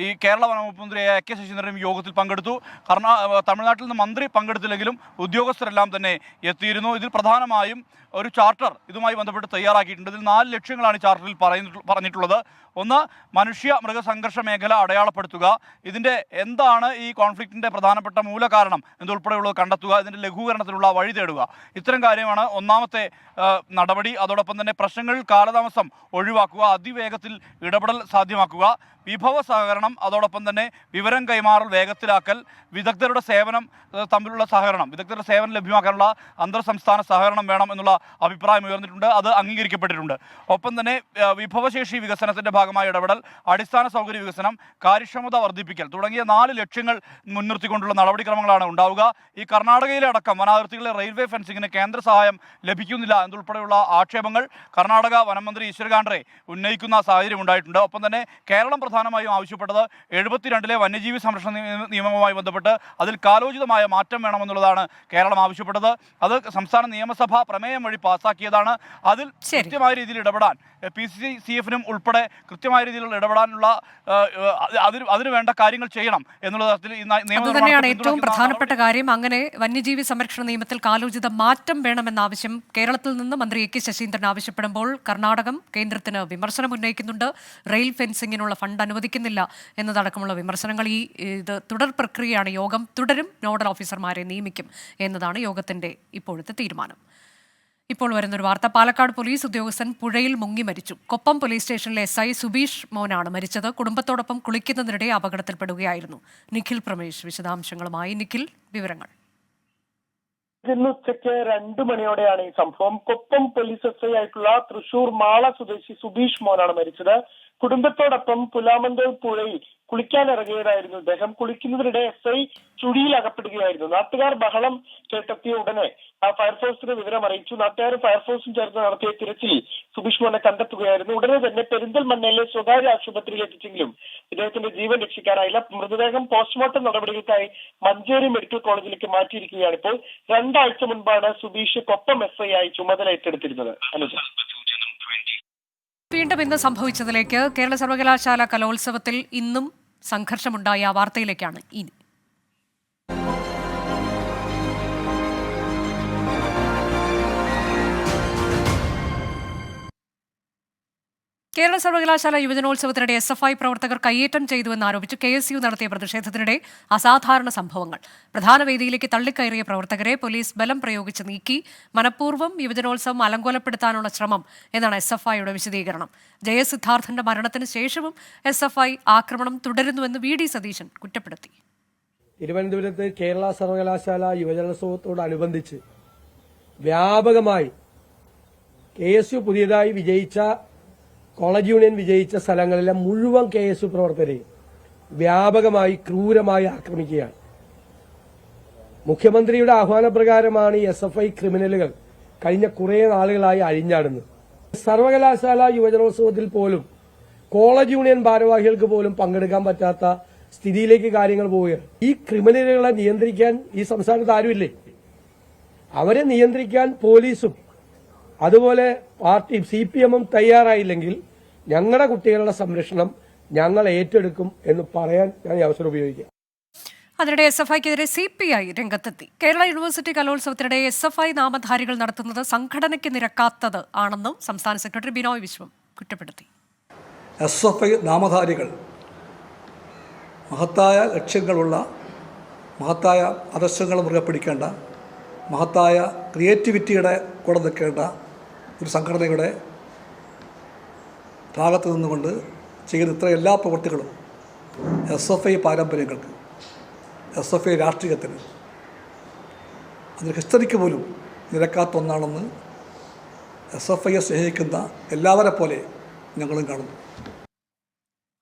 ഈ കേരള വനംവകുപ്പ് മന്ത്രിയായ കെ ശശീന്ദ്രനും യോഗത്തിൽ പങ്കെടുത്തു. തമിഴ്നാട്ടിൽ നിന്ന് മന്ത്രി പങ്കെടുത്തില്ലെങ്കിലും ഉദ്യോഗസ്ഥരെല്ലാം തന്നെ എത്തിയിരുന്നു. ഇതിൽ പ്രധാനമായും ഒരു ചാർട്ടർ ഇതുമായി ബന്ധപ്പെട്ട് തയ്യാറാക്കിയിട്ടുണ്ട്. ഇതിൽ 4 ലക്ഷ്യങ്ങളാണ് ഈ ചാർട്ടറിൽ പറഞ്ഞിട്ടുള്ളത്. ഒന്ന്, മനുഷ്യ മൃഗസംഘർഷ മേഖല അടയാളപ്പെടുത്തുക. ഇതിൻ്റെ എന്താണ് ഈ കോൺഫ്ലിക്റ്റിൻ്റെ പ്രധാനപ്പെട്ട മൂലകാരണം എന്നുൾപ്പെടെയുള്ളത് കണ്ടെത്തുക. ഇതിൻ്റെ ലഘൂകരണത്തിനുള്ള വഴി തേടുക. ഇത്തരം കാര്യമാണ് ഒന്നാമത്തെ നടപടി. അതോടൊപ്പം തന്നെ പ്രശ്നങ്ങളിൽ കാലതാമസം ഒഴിവാക്കുക, അതിവേഗത്തിൽ ഇടപെടൽ സാധ്യമാക്കുക, വിഭവ സഹകരണം, അതോടൊപ്പം തന്നെ വിവരം കൈമാറൽ വേഗത്തിലാക്കൽ, വിദഗ്ധരുടെ സേവനം തമ്മിലുള്ള സഹകരണം, വിദഗ്ധരുടെ സേവനം ലഭ്യമാക്കാനുള്ള അന്തർ സംസ്ഥാന സഹകരണം വേണം എന്നുള്ള അഭിപ്രായം ഉയർന്നിട്ടുണ്ട്. അത് അംഗീകരിക്കപ്പെട്ടിട്ടുണ്ട്. ഒപ്പം തന്നെ വിഭവശേഷി വികസനത്തിൻ്റെ ഭാഗമായ ഇടപെടൽ, അടിസ്ഥാന സൗകര്യ വികസനം, കാര്യക്ഷമത വർദ്ധിപ്പിക്കൽ തുടങ്ങിയ 4 ലക്ഷ്യങ്ങൾ മുൻനിർത്തിക്കൊണ്ടുള്ള നടപടിക്രമങ്ങളാണ് ഉണ്ടാവുക. ഈ കർണാടകയിലെ അടക്കം വനാതിർത്തികളിലെ റെയിൽവേ ഫെൻസിങ്ങിന് കേന്ദ്ര സഹായം ലഭിക്കുന്നില്ല എന്നുൾപ്പെടെയുള്ള ആക്ഷേപങ്ങൾ കർണാടക വനം മന്ത്രി ഈശ്വര ഖാണ്ഡ്രെ ഉന്നയിക്കുന്ന സാഹചര്യം ഉണ്ടായിട്ടുണ്ട്. ഒപ്പം തന്നെ കേരളം പ്രധാനമായും ആവശ്യപ്പെട്ടത് 72 വന്യജീവി സംരക്ഷണ നിയമവുമായി ബന്ധപ്പെട്ട് അതിൽ കാലോചിതമായ മാറ്റം വേണമെന്നുള്ളതാണ് കേരളം ആവശ്യപ്പെട്ടത്. അത് സംസ്ഥാന നിയമസഭ പ്രമേയം വഴി പാസ്സാക്കിയതാണ്. അതിൽ കൃത്യമായ രീതിയിൽ ഇടപെടാൻ PCCF-നും ഉൾപ്പെടെ കൃത്യമായ രീതിയിലുള്ള ഇടപെടാനുള്ള അതിന് വേണ്ട കാര്യങ്ങൾ ചെയ്യണം എന്നുള്ള തരത്തിൽ അതുതന്നെയാണ് ഏറ്റവും പ്രധാനപ്പെട്ട കാര്യം. അങ്ങനെ വന്യജീവി സംരക്ഷണ നിയമത്തിൽ കാലോചിത മാറ്റം വേണമെന്ന ആവശ്യം കേരളത്തിൽ നിന്ന് മന്ത്രി എ കെ ശശീന്ദ്രൻ ആവശ്യപ്പെടുമ്പോൾ കർണാടകം കേന്ദ്രത്തിന് വിമർശനം ഉന്നയിക്കുന്നുണ്ട്. റെയിൽ ഫെൻസിങ്ങിനുള്ള ഫണ്ട് അനുവദിക്കുന്നില്ല എന്നതടക്കമുള്ള വിമർശനങ്ങൾ. ഇത് തുടർ പ്രക്രിയയാണ്. യോഗം തുടരും. നോഡൽ ഓഫീസർമാരെ നിയമിക്കും എന്നതാണ് യോഗത്തിന്റെ ഇപ്പോഴത്തെ തീരുമാനം. ഇപ്പോൾ വരുന്നൊരു വാർത്ത. പാലക്കാട് പോലീസ് ഉദ്യോഗസ്ഥൻ പുഴയിൽ മുങ്ങി മരിച്ചു. കൊപ്പം പോലീസ് സ്റ്റേഷനിലെ SI സുബീഷ് മോനാണ് മരിച്ചത്. കുടുംബത്തോടൊപ്പം കുളിക്കുന്നതിനിടെ അപകടത്തിൽപ്പെടുകയായിരുന്നു. നിഖിൽ പ്രമേഷ് വിശദാംശങ്ങളുമായി. നിഖിൽ, വിവരങ്ങൾ. ഇന്ന് ഉച്ചയ്ക്ക് 2 മണിയോടെയാണ് ഈ സംഭവം. കൊപ്പം പോലീസ് SI ആയിട്ടുള്ള തൃശൂർ മാള സ്വദേശി സുബീഷ് മോനാണ് മരിച്ചത്. കുടുംബത്തോടൊപ്പം പുലാമന്തോൾ പുഴയിൽ കുളിക്കാനിറങ്ങിയതായിരുന്നു ഇദ്ദേഹം. കുളിക്കുന്നതിനിടെ SI ചുഴിയിൽ അകപ്പെടുകയായിരുന്നു. നാട്ടുകാർ ബഹളം കേട്ടെത്തിയ ഉടനെ ഫയർഫോഴ്സിന് വിവരം അറിയിച്ചു. നാട്ടുകാരും ഫയർഫോഴ്സും ചേർന്ന് നടത്തിയ തിരച്ചിലിൽ സുബീഷ് മോനെ കണ്ടെത്തുകയായിരുന്നു. ഉടനെ തന്നെ പെരിന്തൽമണ്ണയിലെ സ്വകാര്യ ആശുപത്രിയിൽ എത്തിച്ചെങ്കിലും ഇദ്ദേഹത്തിന്റെ ജീവൻ രക്ഷിക്കാനായില്ല. മൃതദേഹം പോസ്റ്റ്മോർട്ടം നടപടികൾക്കായി മഞ്ചേരി മെഡിക്കൽ കോളേജിലേക്ക് മാറ്റിയിരിക്കുകയാണ്. ഇപ്പോൾ 2 ആഴ്ച മുൻപാണ് സുബീഷ് കൊപ്പം SI ആയി ചുമതല ഏറ്റെടുത്തിരുന്നത്. അനുജ, വീണ്ടും ഇന്ന് സംഭവിച്ചതിലേക്ക്. കേരള സർവകലാശാല കലോത്സവത്തിൽ ഇന്നും സംഘർഷമുണ്ടായ വാർത്തയിലേക്കാണ് ഇനി. കേരള സർവകലാശാല യുവജനോത്സവത്തിനിടെ SFI പ്രവർത്തകർ കയ്യേറ്റം ചെയ്തുവെന്നാരോപിച്ച് KSU നടത്തിയ പ്രതിഷേധത്തിനിടെ അസാധാരണ സംഭവങ്ങൾ. പ്രധാന വേദിയിലേക്ക് തള്ളിക്കയറിയ പ്രവർത്തകരെ പോലീസ് ബലം പ്രയോഗിച്ച് നീക്കി. മനഃപൂർവ്വം യുവജനോത്സവം അലങ്കോലപ്പെടുത്താനുള്ള ശ്രമം എന്നാണ് SFIയുടെ വിശദീകരണം. ജയസിദ്ധാർത്ഥന്റെ മരണത്തിന് ശേഷവും SFI ആക്രമണം തുടരുന്നുവെന്ന് VD സതീശൻ കുറ്റപ്പെടുത്തി. തിരുവനന്തപുരത്ത് കേരള സർവകലാശാല യുവജനോത്സവത്തോടനുബന്ധിച്ച് വ്യാപകമായി KSU പുതിയതായി വിജയിച്ച കോളേജ് യൂണിയൻ വിജയിച്ച സ്ഥലങ്ങളിലെ മുഴുവൻ KSU പ്രവർത്തകരെയും വ്യാപകമായി ക്രൂരമായി ആക്രമിക്കുകയാണ്. മുഖ്യമന്ത്രിയുടെ ആഹ്വാനപ്രകാരമാണ് ഈ SFI ക്രിമിനലുകൾ കഴിഞ്ഞ കുറേ നാളുകളായി അഴിഞ്ഞാടുന്നത്. സർവകലാശാല യുവജനോത്സവത്തിൽ പോലും കോളേജ് യൂണിയൻ ഭാരവാഹികൾക്ക് പോലും പങ്കെടുക്കാൻ പറ്റാത്ത സ്ഥിതിയിലേക്ക് കാര്യങ്ങൾ പോവുകയാണ്. ഈ ക്രിമിനലുകളെ നിയന്ത്രിക്കാൻ ഈ സംസ്ഥാനത്ത് ആരുമില്ലേ? അവരെ നിയന്ത്രിക്കാൻ പോലീസും അതുപോലെ പാർട്ടി CPM-ഉം തയ്യാറായില്ലെങ്കിൽ ഞങ്ങളുടെ കുട്ടികളുടെ സംരക്ഷണം ഞങ്ങൾ ഏറ്റെടുക്കും എന്ന് പറയാൻ ഞാൻ ഈ അവസരം ഉപയോഗിക്കാം. അതിനിടെ SFIക്കെതിരെ CPI രംഗത്തെത്തി. കേരള യൂണിവേഴ്സിറ്റി കലോത്സവത്തിനിടെ SFI നാമധാരികൾ നടത്തുന്നത് സംഘടനയ്ക്ക് നിരക്കാത്തത് ആണെന്നും സംസ്ഥാന സെക്രട്ടറി ബിനോയ് വിശ്വം കുറ്റപ്പെടുത്തി. SFI നാമധാരികൾ മഹത്തായ ലക്ഷ്യങ്ങളുള്ള, മഹത്തായ ആദർശങ്ങൾ മുറുകെ പിടിക്കേണ്ട, മഹത്തായ ക്രിയേറ്റിവിറ്റിയുടെ കൂടെ നിൽക്കേണ്ട ഒരു സംഘടനയുടെ ഭാഗത്ത് നിന്നുകൊണ്ട് ചെയ്യുന്ന ഇത്ര എല്ലാ പ്രവൃത്തികളും SFI പാരമ്പര്യങ്ങൾക്ക്, SFI രാഷ്ട്രീയത്തിന്, അതിന് ഹിസ്റ്ററിക്ക് പോലും നിരക്കാത്ത ഒന്നാണെന്ന് SFIയെ സ്നേഹിക്കുന്ന എല്ലാവരെ പോലെ ഞങ്ങളും കാണുന്നു.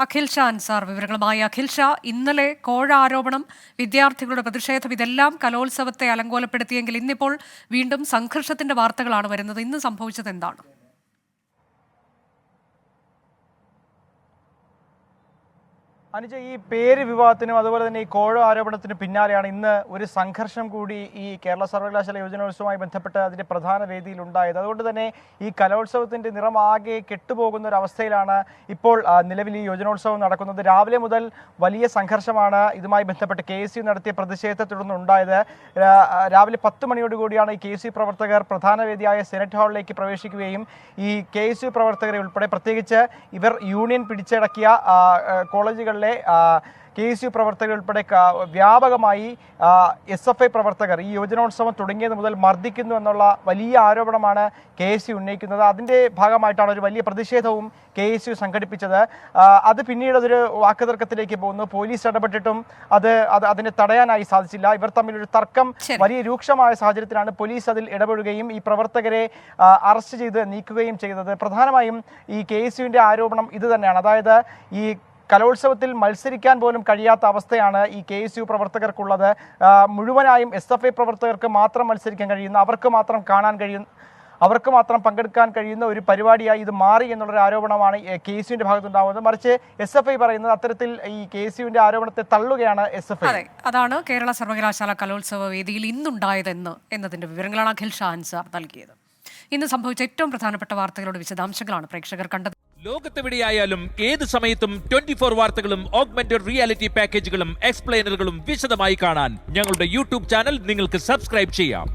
അഖിൽ ഷാ അൻസാർ വിവരങ്ങളുമായി. അഖിൽ ഷാ, ഇന്നലെ കോഴ ആരോപണം, വിദ്യാർത്ഥികളുടെ പ്രതിഷേധം, ഇതെല്ലാം കലോത്സവത്തെ അലങ്കോലപ്പെടുത്തിയെങ്കിൽ ഇന്നിപ്പോൾ വീണ്ടും സംഘർഷത്തിന്റെ വാർത്തകളാണ് വരുന്നത്. ഇന്ന് സംഭവിച്ചത് എന്താണ്? അനുജ, ഈ പേര് വിവാദത്തിനും അതുപോലെ തന്നെ ഈ കോഴ ആരോപണത്തിന് പിന്നാലെയാണ് ഇന്ന് ഒരു സംഘർഷം കൂടി ഈ കേരള സർവകലാശാല യുവജനോത്സവവുമായി ബന്ധപ്പെട്ട് അതിൻ്റെ പ്രധാന വേദിയിൽ ഉണ്ടായത്. അതുകൊണ്ട് തന്നെ ഈ കലോത്സവത്തിൻ്റെ നിറമാകെ കെട്ടുപോകുന്ന ഒരു അവസ്ഥയിലാണ് ഇപ്പോൾ നിലവിൽ ഈ യുവജനോത്സവം നടക്കുന്നത്. രാവിലെ മുതൽ വലിയ സംഘർഷമാണ് ഇതുമായി ബന്ധപ്പെട്ട് KSU നടത്തിയ പ്രതിഷേധത്തെ തുടർന്ന് ഉണ്ടായത്. രാവിലെ 10 മണിയോടുകൂടിയാണ് ഈ KSU പ്രവർത്തകർ പ്രധാന വേദിയായ സെനറ്റ് ഹാളിലേക്ക് പ്രവേശിക്കുകയും ഈ KSU പ്രവർത്തകരെ ഉൾപ്പെടെ, പ്രത്യേകിച്ച് ഇവർ യൂണിയൻ പിടിച്ചടക്കിയ കോളേജുകളിലെ KSU പ്രവർത്തകർ ഉൾപ്പെടെ വ്യാപകമായി SFI പ്രവർത്തകർ ഈ യുവജനോത്സവം തുടങ്ങിയത് മുതൽ മർദ്ദിക്കുന്നു എന്നുള്ള വലിയ ആരോപണമാണ് KSU ഉന്നയിക്കുന്നത്. അതിൻ്റെ ഭാഗമായിട്ടാണ് ഒരു വലിയ പ്രതിഷേധവും KSU സംഘടിപ്പിച്ചത്. അത് പിന്നീട് അതൊരു വാക്കുതർക്കത്തിലേക്ക് പോകുന്നു. പോലീസ് ഇടപെട്ടിട്ടും അതിനെ തടയാനായി സാധിച്ചില്ല. ഇവർ തമ്മിലൊരു തർക്കം വലിയ രൂക്ഷമായ സാഹചര്യത്തിലാണ് പോലീസ് അതിൽ ഇടപെടുകയും ഈ പ്രവർത്തകരെ അറസ്റ്റ് ചെയ്ത് നീക്കുകയും ചെയ്തത്. പ്രധാനമായും ഈ KSUവിൻ്റെ ആരോപണം ഇത് തന്നെയാണ്. അതായത് ഈ കലോത്സവത്തിൽ മത്സരിക്കാൻ പോലും കഴിയാത്ത അവസ്ഥയാണ് ഈ KSU പ്രവർത്തകർക്കുള്ളത്. മുഴുവനായും SFI പ്രവർത്തകർക്ക് മാത്രം മത്സരിക്കാൻ കഴിയുന്ന, അവർക്ക് മാത്രം കാണാൻ കഴിയുന്ന, അവർക്ക് മാത്രം പങ്കെടുക്കാൻ കഴിയുന്ന ഒരു പരിപാടിയായി ഇത് മാറി എന്നുള്ളൊരു ആരോപണമാണ് KSUവിൻ്റെ ഭാഗത്തുണ്ടാവുന്നത്. മറിച്ച് SFI പറയുന്നത് അത്തരത്തിൽ ഈ KSUവിൻ്റെ ആരോപണത്തെ തള്ളുകയാണ് SFI. അതെ, അതാണ് കേരള സർവകലാശാല കലോത്സവ വേദിയിൽ ഇന്നുണ്ടായത് എന്നതിന്റെ വിവരങ്ങളാണ് അഖിൽ ഷാ അൻസാർ നൽകിയത്. ഇന്ന് സംഭവിച്ച ഏറ്റവും പ്രധാനപ്പെട്ട വാർത്തകളുടെ വിശദാംശങ്ങളാണ് പ്രേക്ഷകർ കണ്ടത്. ലോകത്തെവിടെയായാലും ഏത് സമയത്തും 24 വാർത്തകളും ഓഗ്മെന്റഡ് റിയാലിറ്റി പാക്കേജുകളും എക്സ്പ്ലെയിനറുകളും വിശദമായി കാണാൻ ഞങ്ങളുടെ YouTube ചാനൽ നിങ്ങൾക്ക് സബ്സ്ക്രൈബ് ചെയ്യാം.